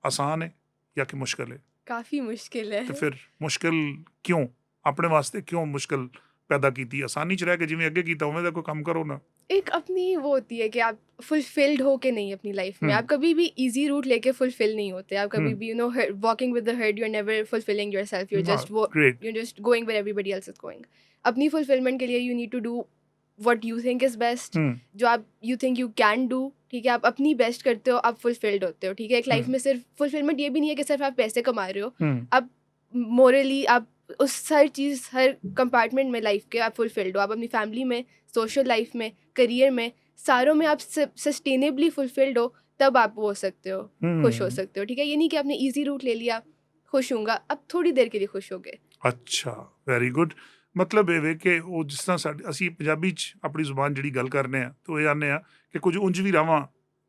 ਆਸਾਨ ਹੈ ਜਾਂ ਕਿ ਮੁਸ਼ਕਿਲ ਹੈ? ਕਾਫੀ ਮੁਸ਼ਕਿਲ ਹੈ। ਤੇ ਫਿਰ ਮੁਸ਼ਕਿਲ ਕਿਉਂ? ਆਪਣੇ ਵਾਸਤੇ ਕਿਉਂ ਮੁਸ਼ਕਿਲ पैदा की? आसानी च रह के जिवें अगे कीता उवें दा कोई काम करो ना। एक अपनी वो होती है कि आप फुलफिल्ड हो के नहीं अपनी लाइफ में, आप कभी भी इजी रूट लेके फुलफिल नहीं होते। आप कभी भी walking with the herd, you are never fulfilling yourself, you're just going where everybody else is going. अपनी फुलफिलमेंट के लिए you need to do what you think is best, hmm, जो आप you think you can do, ठीक है, आप अपनी बेस्ट करते हो, आप फुलफिल्ड होते हो, ठीक है। एक लाइफ में सिर्फ फुलफिलमेंट ये भी नहीं है कि सिर्फ आप पैसे कमा रहे हो, आप मोरली आप उस हर चीज़, हर कंपार्टमेंट में लाइफ के आप फुलफिल्ड हो, आप अपनी फैमिली में, सोशल लाइफ में, करियर में, सारों में आप सस्टेनेबली फुलफिल्ड हो, तब आप वो हो सकते हो, खुश हो सकते हो, ठीक है। ये नहीं कि आपने ईजी रूट ले लिया, खुश हूँगा, अब थोड़ी देर के लिए खुश हो गए। ਅੱਛਾ ਵੈਰੀ ਗੁੱਡ। ਮਤਲਬ ਇਹ ਵੇ ਕਿ ਉਹ ਜਿਸ ਤਰ੍ਹਾਂ ਸਾਡੇ ਅਸੀਂ ਪੰਜਾਬੀ 'ਚ ਆਪਣੀ ਜ਼ੁਬਾਨ ਜਿਹੜੀ ਗੱਲ ਕਰਨੇ ਆ ਤੇ ਉਹ ਇਹ ਆਨੇ ਆ ਕਿ ਕੁਝ ਉਂਝ ਵੀ ਰਾਵਾਂ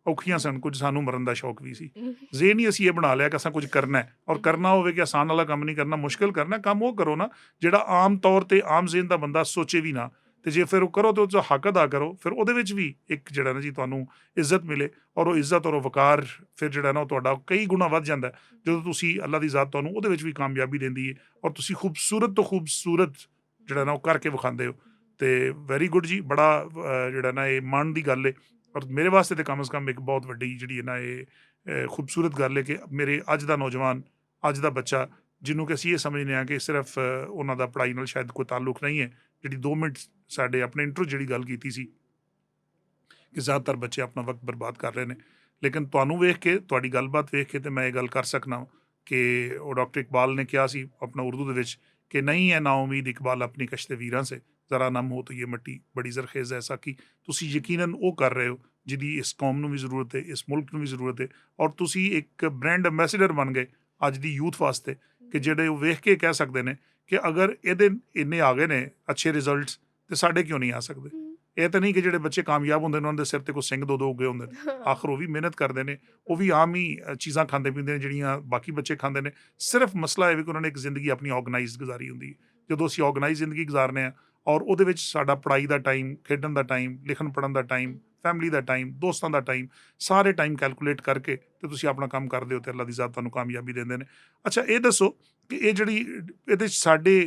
ਔਖੀਆਂ ਸਨ, ਕੁਝ ਸਾਨੂੰ ਮਰਨ ਦਾ ਸ਼ੌਕ ਵੀ ਸੀ। ਜੇ ਨਹੀਂ ਅਸੀਂ ਇਹ ਬਣਾ ਲਿਆ ਕਿ ਅਸਾਂ ਕੁਝ ਕਰਨਾ ਹੈ, ਔਰ ਕਰਨਾ ਹੋਵੇ ਕਿ ਆਸਾਨ ਵਾਲਾ ਕੰਮ ਨਹੀਂ ਕਰਨਾ, ਮੁਸ਼ਕਿਲ ਕਰਨਾ, ਕੰਮ ਉਹ ਕਰੋ ਨਾ ਜਿਹੜਾ ਆਮ ਤੌਰ ਤੇ ਆਮ ਜ਼ਿਹਨ ਦਾ ਬੰਦਾ ਸੋਚੇ ਵੀ ਨਾ, ਤੇ ਜੇ ਫਿਰ ਉਹ ਕਰੋ ਤੇ ਉਹ 'ਚ ਹੱਕ ਅਦਾ ਕਰੋ, ਫਿਰ ਉਹਦੇ ਵਿੱਚ ਵੀ ਇੱਕ ਜਿਹੜਾ ਨਾ ਜੀ ਤੁਹਾਨੂੰ ਇੱਜ਼ਤ ਮਿਲੇ, ਔਰ ਉਹ ਇੱਜ਼ਤ ਔਰ ਉਹ ਵਕਾਰ ਫਿਰ ਜਿਹੜਾ ਨਾ ਉਹ ਤੁਹਾਡਾ ਕਈ ਗੁਣਾ ਵੱਧ ਜਾਂਦਾ ਹੈ ਜਦੋਂ ਤੁਸੀਂ ਅੱਲਾ ਦੀ ਜ਼ਾਤ ਤੁਹਾਨੂੰ ਉਹਦੇ ਵਿੱਚ ਵੀ ਕਾਮਯਾਬੀ ਦਿੰਦੀ ਹੈ, ਔਰ ਤੁਸੀਂ ਖੂਬਸੂਰਤ ਤੋਂ ਖੂਬਸੂਰਤ ਜਿਹੜਾ ਨਾ ਉਹ ਕਰਕੇ ਵਿਖਾਉਂਦੇ ਹੋ। ਤੇ ਵੈਰੀ ਗੁੱਡ ਜੀ, ਬੜਾ ਜਿਹੜਾ ਨਾ ਇਹ ਮਾਣ ਦੀ ਗੱਲ ਹੈ, ਔਰ ਮੇਰੇ ਵਾਸਤੇ ਤਾਂ ਕਮ ਸੇ ਕਮ ਇੱਕ ਬਹੁਤ ਵੱਡੀ ਜਿਹੜੀ ਹੈ ਨਾ ਇਹ ਖੂਬਸੂਰਤ ਗੱਲ ਹੈ ਕਿ ਮੇਰੇ ਅੱਜ ਦਾ ਨੌਜਵਾਨ, ਅੱਜ ਦਾ ਬੱਚਾ, ਜਿਹਨੂੰ ਕਿ ਅਸੀਂ ਇਹ ਸਮਝਦੇ ਹਾਂ ਕਿ ਸਿਰਫ ਉਹਨਾਂ ਦਾ ਪੜ੍ਹਾਈ ਨਾਲ ਸ਼ਾਇਦ ਕੋਈ ਤਾਲੁਕ ਨਹੀਂ ਹੈ। ਜਿਹੜੀ 2 ਮਿੰਟ ਸਾਡੇ ਆਪਣੇ ਇੰਟਰੋ ਜਿਹੜੀ ਗੱਲ ਕੀਤੀ ਸੀ ਕਿ ਜ਼ਿਆਦਾਤਰ ਬੱਚੇ ਆਪਣਾ ਵਕਤ ਬਰਬਾਦ ਕਰ ਰਹੇ ਨੇ, ਲੇਕਿਨ ਤੁਹਾਨੂੰ ਵੇਖ ਕੇ, ਤੁਹਾਡੀ ਗੱਲਬਾਤ ਵੇਖ ਕੇ ਤੇ ਮੈਂ ਇਹ ਗੱਲ ਕਰ ਸਕਦਾ ਕਿ ਉਹ ਡਾਕਟਰ ਇਕਬਾਲ ਨੇ ਕਿਹਾ ਸੀ ਆਪਣਾ ਉਰਦੂ ਦੇ ਵਿੱਚ ਕਿ ਨਹੀਂ ਹੈ ਨਾ ਉਮੀਦ ਇਕਬਾਲ ਆਪਣੀ ਕਸ਼ਤੇ ਵੀਰਾਂ ਸੇ, ਜ਼ਰਾ ਨਮ ਹੋ ਤਾਂ ਇਹ ਮਿੱਟੀ ਬੜੀ ਜ਼ਰਖੇਜ਼ ਹੈ। ਐਸਾ ਕਿ ਤੁਸੀਂ ਯਕੀਨਨ ਉਹ ਕਰ ਰਹੇ ਹੋ ਜਿਹਦੀ ਇਸ ਕੌਮ ਨੂੰ ਵੀ ਜ਼ਰੂਰਤ ਹੈ, ਇਸ ਮੁਲਕ ਨੂੰ ਵੀ ਜ਼ਰੂਰਤ ਹੈ, ਔਰ ਤੁਸੀਂ ਇੱਕ ਬ੍ਰਾਂਡ ਐਂਬੈਸਡਰ ਬਣ ਗਏ ਅੱਜ ਦੀ ਯੂਥ ਵਾਸਤੇ ਕਿ ਜਿਹੜੇ ਉਹ ਵੇਖ ਕੇ ਕਹਿ ਸਕਦੇ ਨੇ ਕਿ ਅਗਰ ਇਹਦੇ ਇੰਨੇ ਆ ਗਏ ਨੇ ਅੱਛੇ ਰਿਜ਼ਲਟਸ ਤੇ ਸਾਡੇ ਕਿਉਂ ਨਹੀਂ ਆ ਸਕਦੇ। ਇਹ ਤਾਂ ਨਹੀਂ ਕਿ ਜਿਹੜੇ ਬੱਚੇ ਕਾਮਯਾਬ ਹੁੰਦੇ ਨੇ ਉਹਨਾਂ ਦੇ ਸਿਰ ਤੇ ਕੋਈ ਸਿੰਘ ਦੋ ਉੱਗੇ ਹੁੰਦੇ ਨੇ, ਆਖਰ ਉਹ ਵੀ ਮਿਹਨਤ ਕਰਦੇ ਨੇ, ਉਹ ਵੀ ਆਮ ਹੀ ਚੀਜ਼ਾਂ ਖਾਂਦੇ ਪੀਂਦੇ ਨੇ ਜਿਹੜੀਆਂ ਬਾਕੀ ਬੱਚੇ ਖਾਂਦੇ ਨੇ। ਸਿਰਫ ਮਸਲਾ ਇਹ ਵੀ ਕਿ ਉਹਨਾਂ ਨੇ ਇੱਕ ਜ਼ਿੰਦਗੀ ਆਪਣੀ ਆਰਗੇਨਾਈਜ਼ ਗੁਜ਼ਾਰੀ ਹੁੰਦੀ ਹੈ। ਜਦੋਂ ਅਸੀਂ ਆਰਗੇਨਾਈਜ਼ ਜ਼ਿੰਦਗੀ ਗੁਜ਼ਾਰਨੇ ਆ ਔਰ ਉਹਦੇ ਵਿੱਚ ਸਾਡਾ ਪੜ੍ਹਾਈ ਦਾ ਟਾਈਮ, ਖੇਡਣ ਦਾ ਟਾਈਮ, ਲਿਖਣ ਪੜ੍ਹਨ ਦਾ ਟਾਈਮ, ਫੈਮਿਲੀ ਦਾ ਟਾਈਮ, ਦੋਸਤਾਂ ਦਾ ਟਾਈਮ, ਸਾਰੇ ਟਾਈਮ ਕੈਲਕੂਲੇਟ ਕਰਕੇ ਤੇ ਤੁਸੀਂ ਆਪਣਾ ਕੰਮ ਕਰਦੇ ਹੋ ਤੇ ਅੱਲਾ ਦੀ ਜ਼ਾਤ ਤੁਹਾਨੂੰ ਕਾਮਯਾਬੀ ਦਿੰਦੇ ਨੇ। ਅੱਛਾ ਇਹ ਦੱਸੋ ਕਿ ਇਹ ਜਿਹੜੀ ਇਹਦੇ 'ਚ ਸਾਡੇ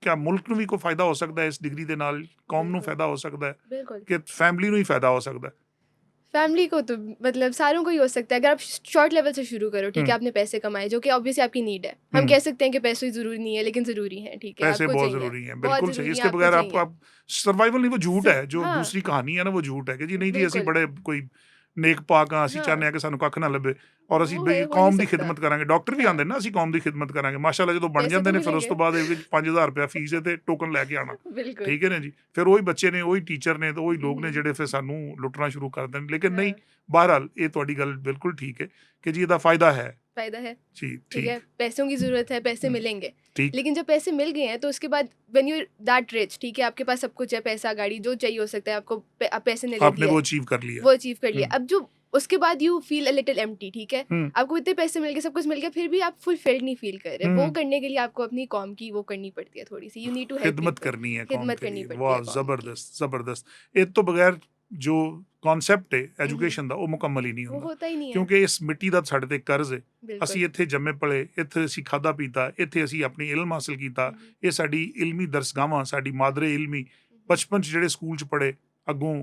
ਕਿਆ ਮੁਲਕ ਨੂੰ ਵੀ ਕੋਈ ਫਾਇਦਾ ਹੋ ਸਕਦਾ ਹੈ ਇਸ ਡਿਗਰੀ ਦੇ ਨਾਲ, ਕੌਮ ਨੂੰ ਫਾਇਦਾ ਹੋ ਸਕਦਾ ਹੈ बिल्कुल, ਕਿ ਫੈਮਿਲੀ ਨੂੰ ਹੀ ਫਾਇਦਾ ਹੋ ਸਕਦਾ ਹੈ? फैमिली को तो मतलब सारों को ही हो सकता है। अगर आप शॉर्ट लेवल से शुरू करो, ठीक है, आपने पैसे कमाए जो कि ऑब्वियसली आपकी नीड है, हम कह सकते हैं कि पैसे ज़रूरी नहीं है लेकिन ज़रूरी है, ठीक है, पैसे आपको बहुत चाहिए, ज़रूरी हैं, बहुत बिल्कुल ज़रूरी सही। है, इसके आपको बगैर चाहिए। आप सर्वाइवल नहीं, वो झूठ है जो हाँ। दूसरी कहानी है ना, वो झूठ है कि जी नहीं जी ਅਸੀਂ बिल्कुल। ਬੜੇ ਕੋਈ ਨੇਕ ਪਾਕ ਹਾਂ, ਅਸੀਂ ਹਾਂ। ਚਾਹੁੰਦੇ ਹਾਂ ਕਿ ਸਾਨੂੰ ਕੱਖ ਨਾ ਲੱਭੇ ਔਰ ਅਸੀਂ ਉਹ ਬਈ ਹੈ, ਹੋ ਕੌਮ ਨਹੀਂ ਦੀ ਸਕਦਾ। ਖਿਦਮਤ ਕਰਾਂਗੇ। ਡਾਕਟਰ ਵੀ ਹਾਂ। ਆਉਂਦੇ ਨੇ ਨਾ, ਅਸੀਂ ਕੌਮ ਦੀ ਖਿਦਮਤ ਕਰਾਂਗੇ। ਮਾਸ਼ਾਅੱਲਾ ਜਦੋਂ ਬਣ ਪੈਸੇ ਜਾਂਦੇ ਤਾਂ ਨੇ ਫਿਰ ਉਸ ਤੋਂ ਬਾਅਦ ਇਹ 5000 ਰੁਪਇਆ ਫੀਸ ਹੈ ਤੇ ਟੋਕਨ ਲੈ ਕੇ ਆਉਣਾ, बिल्कुल, ਠੀਕ ਹੈ ਨਾ ਜੀ। ਫਿਰ ਉਹੀ ਬੱਚੇ ਨੇ, ਉਹੀ ਟੀਚਰ ਨੇ ਤੇ ਉਹੀ ਲੋਕ ਨੇ ਜਿਹੜੇ ਫਿਰ ਸਾਨੂੰ ਲੁੱਟਣਾ ਸ਼ੁਰੂ ਕਰ ਦੇਣ। ਲੇਕਿਨ ਨਹੀਂ, हाँ, ਬਹਰਹਾਲ ਇਹ ਤੁਹਾਡੀ ਗੱਲ ਬਿਲकुल ਠੀਕ ਹੈ ਕਿ ਜੀ ਇਹਦਾ ਫਾਇਦਾ ਹੈ फ़ायदा है, ਜੀ। ठीक ਠੀਕ है, पैसों की ज़रूरत है, पैसे हम्म। मिलेंगे, ठीक। लेकिन जब पैसे मिल गए हैं तो उसके बाद व्हेन यू दैट रिच, ठीक है, आपके पास सब कुछ है, पैसा, गाड़ी, जो चाहिए हो सकता है आपको, आप पैसे ने ले आपने दिया वो है, अचीव कर लिया। वो अचीव कर लिया। अब जो उसके बाद you feel a little empty, ठीक है, आपको इतने पैसे मिल गए, सब कुछ मिल गया, फिर भी आप फुलफिल्ड नहीं फील कर रहे। वो करने के लिए आपको अपनी कौम की वो करनी पड़ती है थोड़ी सी, यू नीड टू हेल्प खिदमत पीपल, करनी है कौम खिदमत के करनी लिए। पड़ती वाह है कौम की। जबरदस्त जबरदस्त। ਇਹ ਤੋਂ ਬਗੈਰ ਜੋ ਕਨਸੈਪਟ ਹੈ ਐਜੂਕੇਸ਼ਨ ਦਾ ਉਹ ਮੁਕੰਮਲ ਹੀ ਨਹੀਂ वो ਹੁੰਦਾ, होता ही नहीं है, ਕਿਉਂਕਿ ਇਸ ਮਿੱਟੀ ਦਾ ਸਾਡੇ ਤੇ ਕਰਜ਼ ਹੈ। बिल्कुल, ਅਸੀਂ ਇੱਥੇ ਜੰਮੇ ਪਲੇ, ਇੱਥੇ ਅਸੀਂ ਖਾਧਾ ਪੀਤਾ, ਇੱਥੇ ਅਸੀਂ ਆਪਣੀ ਇਲਮ ਹਾਸਲ ਕੀਤਾ। ਇਹ ਸਾਡੀ ਇਲਮੀ ਦਰਸਗਾਹਾਂ, ਸਾਡੀ ਮਾਦਰੇ ਇਲਮੀ ਬਚਪਨ 'ਚ ਜਿਹੜੇ ਸਕੂਲ 'ਚ ਪੜ੍ਹੇ, ਅੱਗੋਂ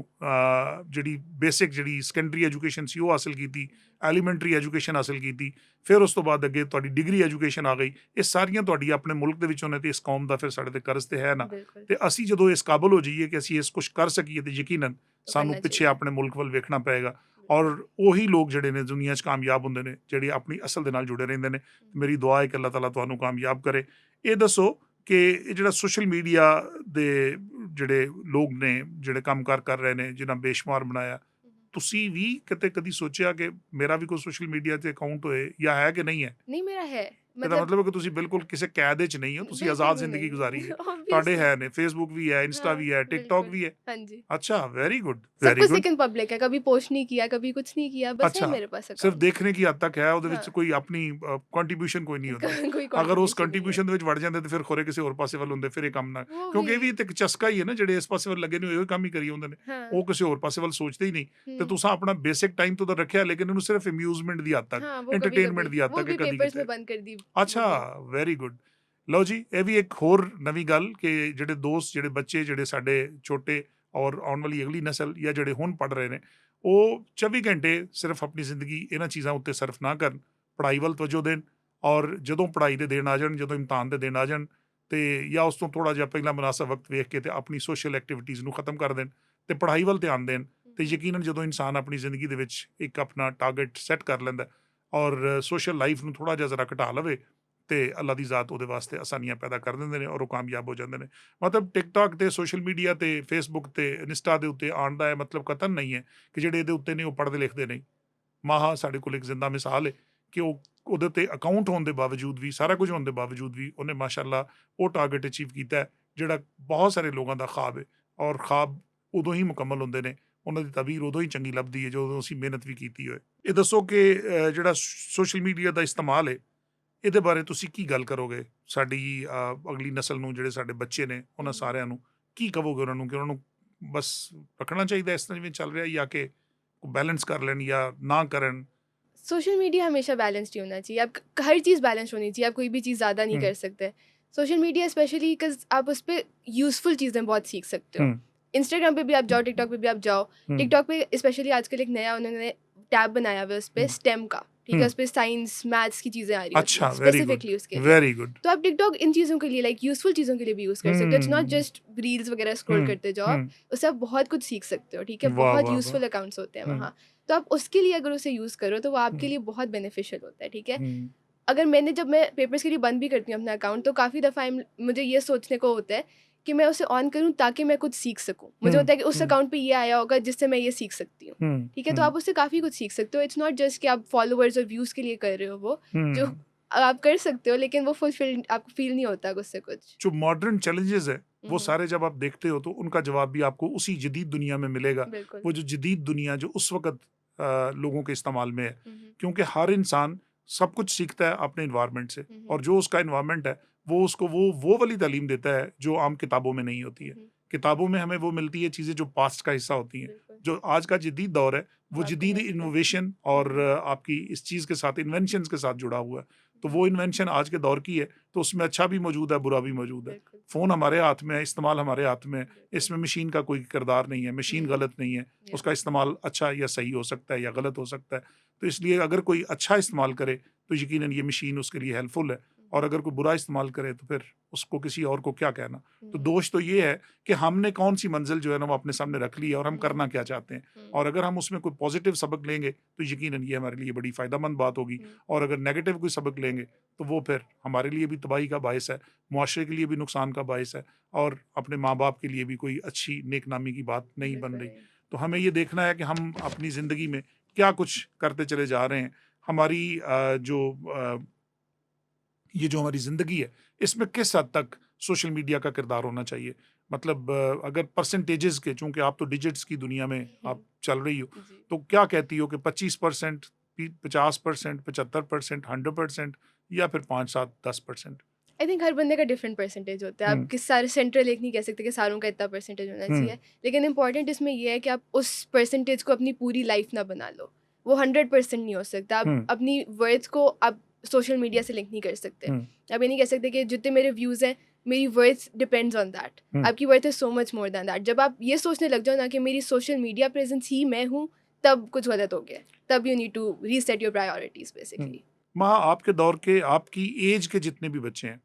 ਜਿਹੜੀ ਬੇਸਿਕ ਜਿਹੜੀ ਸੈਕੰਡਰੀ ਐਜੂਕੇਸ਼ਨ ਸੀ ਉਹ ਹਾਸਲ ਕੀਤੀ, ਐਲੀਮੈਂਟਰੀ ਐਜੂਕੇਸ਼ਨ ਹਾਸਲ ਕੀਤੀ, ਫਿਰ ਉਸ ਤੋਂ ਬਾਅਦ ਅੱਗੇ ਤੁਹਾਡੀ ਡਿਗਰੀ ਐਜੂਕੇਸ਼ਨ ਆ ਗਈ। ਇਹ ਸਾਰੀਆਂ ਤੁਹਾਡੀ ਆਪਣੇ ਮੁਲਕ ਦੇ ਵਿੱਚੋਂ ਨੇ ਤੇ ਇਸ ਕੌਮ ਦਾ ਫਿਰ ਸਾਡੇ ਤੇ ਕਰਜ਼ ਤੇ ਹੈ ਨਾ। बिल्कुल, ਤੇ ਅਸੀਂ ਜਦੋਂ ਇਸ ਕਾਬਲ ਹੋ ਜਾਈਏ ਕਿ ਅਸੀਂ ਇਸ ਕੁਛ ਕਰ ਸਕੀਏ ਤੇ ਯਕੀਨਨ ਸਾਨੂੰ करना ਪਿੱਛੇ चाहिए। ਆਪਣੇ ਮੁਲਕ ਵੱਲ ਵੇਖਣਾ ਪਏਗਾ। ਔਰ ਉਹੀ ਲੋਕ ਜਿਹੜੇ ਨੇ ਦੁਨੀਆ 'ਚ ਕਾਮਯਾਬ ਹੁੰਦੇ ਨੇ ਜਿਹੜੇ ਆਪਣੀ ਅਸਲ ਦੇ ਨਾਲ ਜੁੜੇ ਰਹਿੰਦੇ ਨੇ। ਮੇਰੀ ਦੁਆ ਹੈ ਕਿ ਅੱਲਾਹ ਤਾਲਾ ਤੁਹਾਨੂੰ ਕਾਮਯਾਬ ਕਰੇ। ਇਹ ਦੱਸੋ ਕਿ ਇਹ ਜਿਹੜਾ ਸੋਸ਼ਲ ਮੀਡੀਆ ਦੇ ਜਿਹੜੇ ਲੋਕ ਨੇ ਜਿਹੜੇ ਕੰਮਕਾਰ ਕਰ ਰਹੇ ਨੇ, ਜਿਨ੍ਹਾਂ ਬੇਸ਼ੁਮਾਰ ਬਣਾਇਆ, ਤੁਸੀਂ ਵੀ ਕਿਤੇ ਕਦੀ ਸੋਚਿਆ ਕਿ ਮੇਰਾ ਵੀ ਕੋਈ ਸੋਸ਼ਲ ਮੀਡੀਆ 'ਤੇ ਅਕਾਊਂਟ ਹੋਏ ਜਾਂ ਹੈ ਕਿ ਨਹੀਂ ਹੈ? नहीं मेरा है, ਇਹਦਾ ਮਤਲਬ ਹੈ ਕਿ ਤੁਸੀਂ ਬਿਲਕੁਲ ਕਿਸੇ ਕੈਦ ਵਿੱਚ ਨਹੀਂ ਹੋ, ਤੁਸੀਂ बिल्कुल ਆਜ਼ਾਦ भी ਜ਼ਿੰਦਗੀ नहीं, ਗੁਜ਼ਾਰੀ ਹੈ। ਤੁਹਾਡੇ obviously, ਹੈ ਨੇ, ਫੇਸਬੁੱਕ ਵੀ ਹੈ, ਇੰਸਟਾ हाँ, ਵੀ ਹੈ, ਟਿਕਟੌਕ बिल्कुल, ਵੀ ਹੈ। हाँ जी, अच्छा वेरी गुड सब वेरी कुछ गुड। लेकिन पब्लिक है, कभी पोस्ट नहीं किया, कभी कुछ नहीं किया, बस अच्छा, है मेरे पास ਸਿਰਫ अकाउंट। ਦੇਖਣੇ की हद तक है, ਉਹਦੇ ਵਿੱਚ हाँ। ਕੋਈ ਆਪਣੀ ਕੰਟਰੀਬਿਊਸ਼ਨ ਕੋਈ ਨਹੀਂ ਹੁੰਦਾ। कोई ਅਗਰ ਉਸ contribution नहीं है। ਕੰਟਰੀਬਿਊਸ਼ਨ ਦੇ ਵਿੱਚ ਵੜ ਜਾਂਦੇ ਤੇ ਫਿਰ ਖੋਰੇ ਕਿਸੇ ਹੋਰ ਪਾਸੇ ਵੱਲ ਹੁੰਦੇ, ਫਿਰ ਇਹ ਕੰਮ ਨਾ, वो ਕਿਉਂਕਿ ਇਹ ਵੀ ਤੇ ਇੱਕ ਚਸਕਾ ਹੀ ਹੈ ਨਾ, ਜਿਹੜੇ ਇਸ ਪਾਸੇ ਵੱਲ ਲੱਗੇ ਨੇ ਉਹ ਕੰਮ ਹੀ ਕਰੀ ਹੁੰਦੇ ਨੇ, हाँ, ਉਹ ਕਿਸੇ ਹੋਰ ਪਾਸੇ ਵੱਲ ਸੋਚਦੇ ਹੀ ਨਹੀਂ। ਤੇ हम्म, ਤੁਸੀਂ ਆਪਣਾ ਬੇਸਿਕ ਟਾਈਮ ਤੋਂ ਤਾਂ ਰੱਖਿਆ, ਲੇਕਿਨ ਇਹਨੂੰ ਸਿਰਫ ਅਮਿਊਜ਼ਮੈਂਟ ਦੀ ਹੱਦ ਤੱਕ, हाँ, वो कभी एंटरटेनमेंट ਦੀ ਹੱਦ वो ਤੱਕ भी ਕਦੀ पेपर्स ਕੀਤੇ। में बंद कर दी। ਅੱਛਾ ਵੈਰੀ ਗੁੱਡ। ਲਓ ਜੀ, ਇਹ ਵੀ ਇੱਕ ਹੋਰ ਨਵੀਂ ਗੱਲ ਕਿ ਜਿਹੜੇ ਦੋਸਤ, ਜਿਹੜੇ ਬੱਚੇ, ਜਿਹੜੇ ਸਾਡੇ ਛੋਟੇ ਔਰ ਆਉਣ ਵਾਲੀ ਅਗਲੀ ਨਸਲ ਜਾਂ ਜਿਹੜੇ ਹੁਣ ਪੜ੍ਹ ਰਹੇ ਨੇ, ਉਹ 24 ਘੰਟੇ ਸਿਰਫ ਆਪਣੀ ਜ਼ਿੰਦਗੀ ਇਹਨਾਂ ਚੀਜ਼ਾਂ ਉੱਤੇ ਸਰਫ ਨਾ ਕਰਨ, ਪੜ੍ਹਾਈ ਵੱਲ ਤਵੱਜੋ ਦੇਣ। ਔਰ ਜਦੋਂ ਪੜ੍ਹਾਈ ਦੇ ਦਿਨ ਆ ਜਾਣ, ਜਦੋਂ ਇਮਤਿਹਾਨ ਦੇ ਦਿਨ ਆ ਜਾਣ, ਤੇ ਜਾਂ ਉਸ ਤੋਂ ਥੋੜ੍ਹਾ ਜਿਹਾ ਪਹਿਲਾਂ ਮੁਨਾਸਬ ਵਕਤ ਵੇਖ ਕੇ ਤੇ ਆਪਣੀ ਸੋਸ਼ਲ ਐਕਟੀਵਿਟੀਜ਼ ਨੂੰ ਖਤਮ ਕਰ ਦੇਣ ਤੇ ਪੜ੍ਹਾਈ ਵੱਲ ਧਿਆਨ ਦੇਣ। ਤੇ ਯਕੀਨਨ ਜਦੋਂ ਇਨਸਾਨ ਆਪਣੀ ਜ਼ਿੰਦਗੀ ਦੇ ਵਿੱਚ ਇੱਕ ਆਪਣਾ ਟਾਰਗੇਟ ਸੈੱਟ ਕਰ ਲੈਂਦਾ ਔਰ ਸੋਸ਼ਲ ਲਾਈਫ ਨੂੰ ਥੋੜ੍ਹਾ ਜਿਹਾ ਜ਼ਰਾ ਘਟਾ ਲਵੇ ਤੇ ਅੱਲਾ ਦੀ ਜ਼ਾਤ ਉਹਦੇ ਵਾਸਤੇ ਆਸਾਨੀਆਂ ਪੈਦਾ ਕਰ ਦਿੰਦੇ ਨੇ ਔਰ ਉਹ ਕਾਮਯਾਬ ਹੋ ਜਾਂਦੇ ਨੇ। ਮਤਲਬ ਟਿਕਟੌਕ ਤੇ ਸੋਸ਼ਲ ਮੀਡੀਆ ਤੇ ਫੇਸਬੁੱਕ ਤੇ ਇੰਸਟਾ ਦੇ ਉੱਤੇ ਆਉਣ ਦਾ ਇਹ ਮਤਲਬ ਕਤਨ ਨਹੀਂ ਹੈ ਕਿ ਜਿਹੜੇ ਇਹਦੇ ਉੱਤੇ ਨੇ ਉਹ ਪੜ੍ਹਦੇ ਲਿਖਦੇ ਨਹੀਂ। ਮਾਹਾ ਸਾਡੇ ਕੋਲ ਇੱਕ ਜ਼ਿੰਦਾ ਮਿਸਾਲ ਹੈ ਕਿ ਉਹ ਉਹਦੇ ਉੱਤੇ ਅਕਾਊਂਟ ਹੋਣ ਦੇ ਬਾਵਜੂਦ ਵੀ ਸਾਰਾ ਕੁਝ ਹੋਣ ਦੇ ਬਾਵਜੂਦ ਵੀ ਉਹਨੇ ਮਾਸ਼ਾਅੱਲਾ ਉਹ ਟਾਰਗੇਟ ਅਚੀਵ ਕੀਤਾ ਹੈ ਜਿਹੜਾ ਬਹੁਤ ਸਾਰੇ ਲੋਕਾਂ ਦਾ ख्वाब ਹੈ। ਔਰ ख्वाब ਉਦੋਂ ਹੀ ਮੁਕੰਮਲ ਹੁੰਦੇ ਨੇ, ਉਹਨਾਂ ਦੀ ਤਾਬੀਰ ਉਦੋਂ ਹੀ ਚੰਗੀ ਲੱਭਦੀ ਹੈ ਜਦੋਂ ਅਸੀਂ ਮਿਹਨਤ ਵੀ ਕੀਤੀ ਹੋਏ। ਇਹ ਦੱਸੋ ਕਿ ਜਿਹੜਾ ਸੋਸ਼ਲ ਮੀਡੀਆ ਦਾ ਇਸਤੇਮਾਲ ਹੈ ਇਹਦੇ ਬਾਰੇ ਤੁਸੀਂ ਕੀ ਗੱਲ ਕਰੋਗੇ ਸਾਡੀ ਅਗਲੀ ਨਸਲ ਨੂੰ, ਜਿਹੜੇ ਸਾਡੇ ਬੱਚੇ ਨੇ ਉਹਨਾਂ ਸਾਰਿਆਂ ਨੂੰ ਕੀ ਕਹੋਗੇ ਉਹਨਾਂ ਨੂੰ ਕਿ ਉਹਨਾਂ ਨੂੰ ਬਸ ਰੱਖਣਾ ਚਾਹੀਦਾ ਇਸ ਤਰ੍ਹਾਂ ਜਿਵੇਂ ਚੱਲ ਰਿਹਾ ਜਾਂ ਕਿ बैलेंस कर लें या ना करें? सोशल मीडिया हमेशा बैलेंस्ड ही होना चाहिए। आप हर चीज़ बैलेंस होनी चाहिए, आप कोई भी चीज़ ज़्यादा नहीं कर सकते। सोशल मीडिया स्पेशली बिकॉज आप उस पर यूज़फुल चीज़ें बहुत सीख सकते हो। इंस्टाग्राम पे भी आप जाओ, टिकटॉक पे भी आप जाओ। टिकटॉक पे स्पेशली आजकल एक नया उन्होंने टैब बनाया हुआ है उस पर स्टेम का, ठीक है, उस पर साइंस मैथ्स की चीज़ें आ रही अच्छा, हैं स्पेसिफिकली उसके लिए। Very good. तो आप टिकटॉक इन चीज़ों के लिए लाइक यूज़फुल चीज़ों के लिए भी यूज़ कर सकते हो। इट्स नॉट जस्ट रील्स वगैरह स्क्रॉल करते जाओ, उससे आप बहुत कुछ सीख सकते हो, ठीक है। बहुत यूज़फुल अकाउंट्स होते हैं वहाँ, तो आप उसके लिए अगर उसे यूज़ करो तो वो आपके लिए बहुत बेनिफिशियल होता है, ठीक है। अगर जब मैं पेपर्स के लिए बंद भी करती हूँ अपना अकाउंट तो काफ़ी दफ़ा मुझे ये सोचने को होता है कि मैं उसे ऑन करूँ ताकि मैं कुछ सीख सकूँ। मुझे होता है कि उस अकाउंट पे ये आया होगा जिससे मैं ये सीख सकती हूँ, ठीक है। तो आप उससे काफ़ी कुछ सीख सकते हो। इट्स नॉट जस्ट कि आप फॉलोअर्स और व्यूज़ के लिए कर रहे हो, वो जो आप कर सकते हो लेकिन वो फुलफिल आपको फील नहीं होता उससे कुछ। जो मॉडर्न चैलेंजेस है वो सारे जब आप देखते हो तो उनका जवाब भी आपको उसी जदीद दुनिया में मिलेगा। वो जो जदीद दुनिया जो उस वक्त लोगों के इस्तेमाल में है, क्योंकि हर इंसान सब कुछ सीखता है अपने इन्वायरमेंट से और जो उसका इन्वायरमेंट है वो उसको वो वाली तालीम देता है जो आम किताबों में नहीं होती है। किताबों में हमें वो मिलती है चीज़ें जो पास्ट का हिस्सा होती हैं। जो आज का जदीद दौर है वो जदीद इनोवेशन और आपकी इस चीज़ के साथ इन्वेंशंस के साथ जुड़ा हुआ है। तो वो इन्वेंशन आज के दौर की है तो उसमें अच्छा भी मौजूद है, बुरा भी मौजूद है। फ़ोन हमारे हाथ में है, इस्तेमाल हमारे हाथ में है, इसमें मशीन का कोई किरदार नहीं है, मशीन गलत नहीं है, उसका इस्तेमाल अच्छा या सही हो सकता है या गलत हो सकता है। तो इसलिए अगर कोई अच्छा इस्तेमाल करे तो यकीनन ये मशीन उसके लिए हेल्पफुल है और अगर कोई बुरा इस्तेमाल करे तो फिर उसको किसी और को क्या कहना। तो दोष तो ये है कि हमने कौन सी मंजिल जो है ना वो अपने सामने रख ली है और हम करना क्या चाहते हैं, और अगर हम उसमें कोई पॉजिटिव सबक लेंगे तो यकीनन ये हमारे लिए बड़ी फ़ायदेमंद बात होगी, और अगर नेगेटिव कोई सबक लेंगे तो वो फिर हमारे लिए भी तबाही का बायस है, मुआशरे के लिए भी नुकसान का बायस है और अपने माँ बाप के लिए भी कोई अच्छी नेकनामी की बात नहीं बन रही। तो हमें ये देखना है कि हम अपनी ज़िंदगी में क्या कुछ करते चले जा रहे हैं। हमारी ये जो हमारी ज़िंदगी है इसमें किस हद तक सोशल मीडिया का किरदार होना चाहिए। मतलब अगर परसेंटेजेस के, चूँकि आप तो डिजिट्स की दुनिया में आप चल रही हो, तो क्या कहती हो कि 25%, 50%, 75%, 100% या फिर 5, 7, 10%? आई थिंक हर बंदे का डिफरेंट परसेंटेज होता है। आप किस सारे सेंट्रल एक नहीं कह सकते कि सारों का इतना परसेंटेज होना चाहिए, लेकिन इंपॉर्टेंट इसमें यह है कि आप उस परसेंटेज को अपनी पूरी लाइफ ना बना लो। वो 100% नहीं हो सकता। आप अपनी वर्थ को आप सोशल मीडिया से लिंक नहीं कर सकते। आप ये नहीं कह सकते कि जितने मेरे व्यूज़ हैं मेरी वर्थ डिपेंड्स ऑन दैट। आपकी worth is so much more than that. जब आप ये सोचने लग जाओ ना कि मेरी सोशल मीडिया प्रेजेंस ही मैं हूँ, तब कुछ गलत हो गया। तब you need to reset your priorities basically. माँ, आपके दौर के, आपकी एज के जितने भी बच्चे हैं,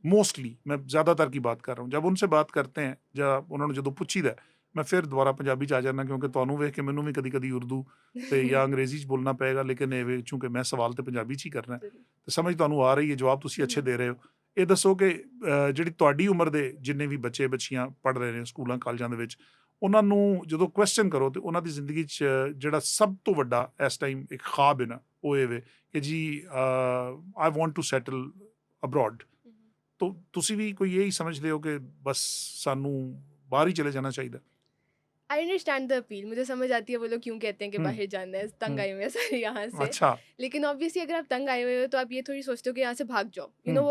मोस्टली मैं ज़्यादातर की बात कर रहा हूँ, जब उनसे बात करते हैं जब उन्होंने जो पुछीदा, मैं फिर दोबारा पंजाबी च आ जाना क्योंकि ਤੁਹਾਨੂੰ ਵੇਖ ਕੇ ਮੈਨੂੰ ਵੀ ਕਦੀ ਕਦੀ ਉਰਦੂ ਤੇ ਜਾਂ ਅੰਗਰੇਜ਼ੀ ਚ ਬੋਲਣਾ ਪਏਗਾ, ਲੇਕਿਨ ਇਹ ਚੂੰਕਿ ਮੈਂ ਸਵਾਲ ਤੇ ਪੰਜਾਬੀ ਚ ਹੀ ਕਰਨਾ ਹੈ ਤੇ ਸਮਝ ਤੁਹਾਨੂੰ ਆ ਰਹੀ ਹੈ, ਜਵਾਬ ਤੁਸੀਂ ਅੱਛੇ ਦੇ ਰਹੇ ਹੋ। ਇਹ ਦੱਸੋ ਕਿ ਜਿਹੜੀ ਤੁਹਾਡੀ ਉਮਰ ਦੇ ਜਿੰਨੇ ਵੀ ਬੱਚੇ ਬੱਚੀਆਂ ਪੜ੍ਹ ਰਹੇ ਨੇ ਸਕੂਲਾਂ ਕਾਲਜਾਂ ਦੇ ਵਿੱਚ, ਉਹਨਾਂ ਨੂੰ ਜਦੋਂ ਕੁਐਸਚਨ ਕਰੋ ਤੇ ਉਹਨਾਂ ਦੀ ਜ਼ਿੰਦਗੀ 'ਚ ਜਿਹੜਾ ਸਭ ਤੋਂ ਵੱਡਾ ਇਸ ਟਾਈਮ ਇੱਕ ख्वाब ਹੈ ਨਾ, ਉਹ ਇਹ ਵੇ ਕਿ ਜੀ I want to settle abroad. तो ਤੁਸੀਂ ਵੀ ਕੋਈ यही समझते हो कि बस सानू बाहर ही चले जाना चाहिए? I understand the appeal. मुझे समझ आती है वो लोग क्यों कहते हैं कि बाहर जाना है, तंग आए हुए हैं सारे यहाँ से। अच्छा। लेकिन ऑब्वियसली अगर आप तंग आए हुए हो तो आप ये थोड़ी सोचते हो कि यहाँ से भाग जाओ। यू नो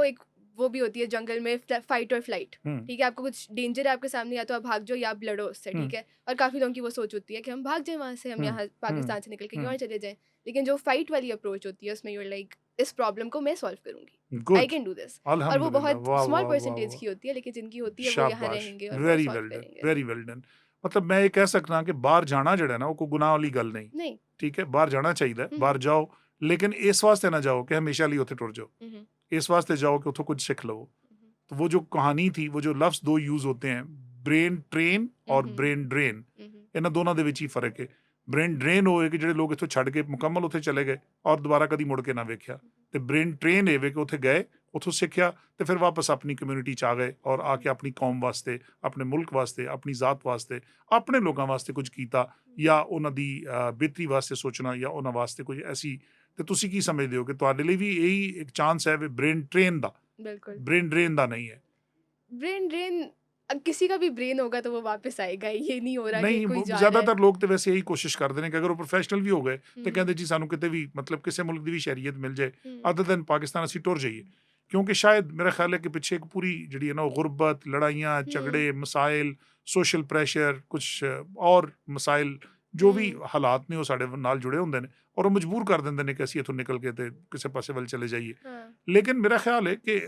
वो भी होती है जंगल में फाइट और फ्लाइट, ठीक है। आपको कुछ डेंजर है आपके सामने, या तो आप भाग जाओ या आप लड़ो उससे, ठीक है। और काफ़ी लोगों की वो सोच होती है कि हम भाग जाएं वहाँ से, हम यहाँ पाकिस्तान से निकल के कहीं और चले जाएं। लेकिन जो फाइट वाली अप्रोच होती है उसमें यूर लाइक इस प्रॉब्लम को मैं सॉल्व करूंगी, आई कैन डू दिस। और वो बहुत स्मॉल परसेंटेज की होती है, लेकिन जिनकी होती है वो यहाँ रहेंगे और very well done, very well done. मतलब मैं ये कह सकता कि बाहर जाना जड़ा ना वो कोई गुनाह वाली गल नहीं, ठीक है। बाहर जाना चाहिए, बाहर जाओ, लेकिन इस वास्ते ना जाओ कि हमेशा लिए उत्थे टुर जाओ। इस वास्ते जाओ कि उत्थों कुछ सिख लवो। तो वो जो कहानी थी, वो जो लफ्ज़ दो यूज़ होते हैं, ब्रेन ट्रेन और ब्रेन ड्रेन, ਇਹਨਾਂ ਦੋਨਾਂ ਦੇ ਵਿੱਚ ਹੀ ਫਰਕ ਹੈ। ਬ੍ਰੇਨ ਡਰੇਨ ਹੋਏ ਕਿ ਜਿਹੜੇ ਲੋਕ ਇੱਥੋਂ ਛੱਡ ਕੇ ਮੁਕੰਮਲ ਉੱਥੇ ਚਲੇ ਗਏ ਔਰ ਦੁਬਾਰਾ ਕਦੀ ਮੁੜ ਕੇ ਨਾ ਵੇਖਿਆ, ਤੇ ਬ੍ਰੇਨ ਟ੍ਰੇਨ ਇਹ ਵੇ ਕਿ ਉੱਥੇ ਗਏ, ਉੱਥੋਂ ਸਿੱਖਿਆ ਤੇ ਫਿਰ ਵਾਪਸ ਆਪਣੀ ਕਮਿਊਨਿਟੀ 'ਚ ਆ ਗਏ ਔਰ ਆ ਕੇ ਆਪਣੀ ਕੌਮ ਵਾਸਤੇ, ਆਪਣੇ ਮੁਲਕ ਵਾਸਤੇ, ਆਪਣੀ ਜ਼ਾਤ ਵਾਸਤੇ, ਆਪਣੇ ਲੋਕਾਂ ਵਾਸਤੇ ਕੁਝ ਕੀਤਾ, ਜਾਂ ਉਹਨਾਂ ਦੀ ਬਿਹਤਰੀ ਵਾਸਤੇ ਸੋਚਣਾ, ਜਾਂ ਉਹਨਾਂ ਵਾਸਤੇ ਕੁਝ ਐਸੀ। ਤੇ ਤੁਸੀਂ ਕੀ ਸਮਝਦੇ ਹੋ ਕਿ ਤੁਹਾਡੇ ਲਈ ਵੀ ਇਹੀ ਇੱਕ ਚਾਂਸ ਹੈ ਵੀ ਬ੍ਰੇਨ ਟ੍ਰੇਨ ਦਾ, बिल्कुल ब्रेन ड्रेन ਦਾ नहीं है? ब्रेन ड्रेन, किसी का भी ब्रेन होगा तो वो वापस आएगा, ये नहीं हो रहा कि ਨਹੀਂ, कोई जा रहा है। ਜ਼ਿਆਦਾਤਰ ਲੋਕ ਤੇ ਵੈਸੇ ਇਹੀ ਕੋਸ਼ਿਸ਼ ਕਰਦੇ ਨੇ ਕਿ ਅਗਰ ਉਹ ਪ੍ਰੋਫੈਸ਼ਨਲ ਵੀ ਹੋ ਗਏ ਤੇ हम्म, ਕਹਿੰਦੇ ਜੀ ਸਾਨੂੰ ਕਿਤੇ ਵੀ ਮਤਲਬ ਕਿਸੇ ਮੁਲਕ ਦੀ ਵੀ ਸ਼ਹਿਰੀਅਤ ਮਿਲ ਜਾਏ हम्म, ਅਦਰ ਦੈਨ ਪਾਕਿਸਤਾਨ, ਅਸੀਂ ਟੁਰ ਜਾਈਏ। ਕਿਉਂਕਿ ਸ਼ਾਇਦ ਮੇਰਾ ਖਿਆਲ ਹੈ ਕਿ ਪਿੱਛੇ ਇੱਕ ਪੂਰੀ ਜਿਹੜੀ ਹੈ ਨਾ ਉਹ ਗੁਰਬਤ, ਲੜਾਈਆਂ, ਝਗੜੇ, ਮਸਾਇਲ, ਸੋਸ਼ਲ ਪ੍ਰੈਸ਼ਰ, ਕੁਝ ਔਰ ਮਸਾਇਲ, ਜੋ ਵੀ ਹਾਲਾਤ ਨੇ ਉਹ ਸਾਡੇ ਨਾਲ ਜੁੜੇ ਹੁੰਦੇ ਨੇ ਔਰ ਉਹ ਮਜਬੂਰ ਕਰ ਦਿੰਦੇ ਨੇ ਕਿ ਅਸੀਂ ਇੱਥੋਂ ਨਿਕਲ ਕੇ ਤੇ ਕਿਸੇ ਪਾਸੇ ਵੱਲ ਚਲੇ ਜਾਈਏ। हाँ, ਲੇਕਿਨ ਮੇਰਾ ਖਿਆਲ ਹੈ ਕਿ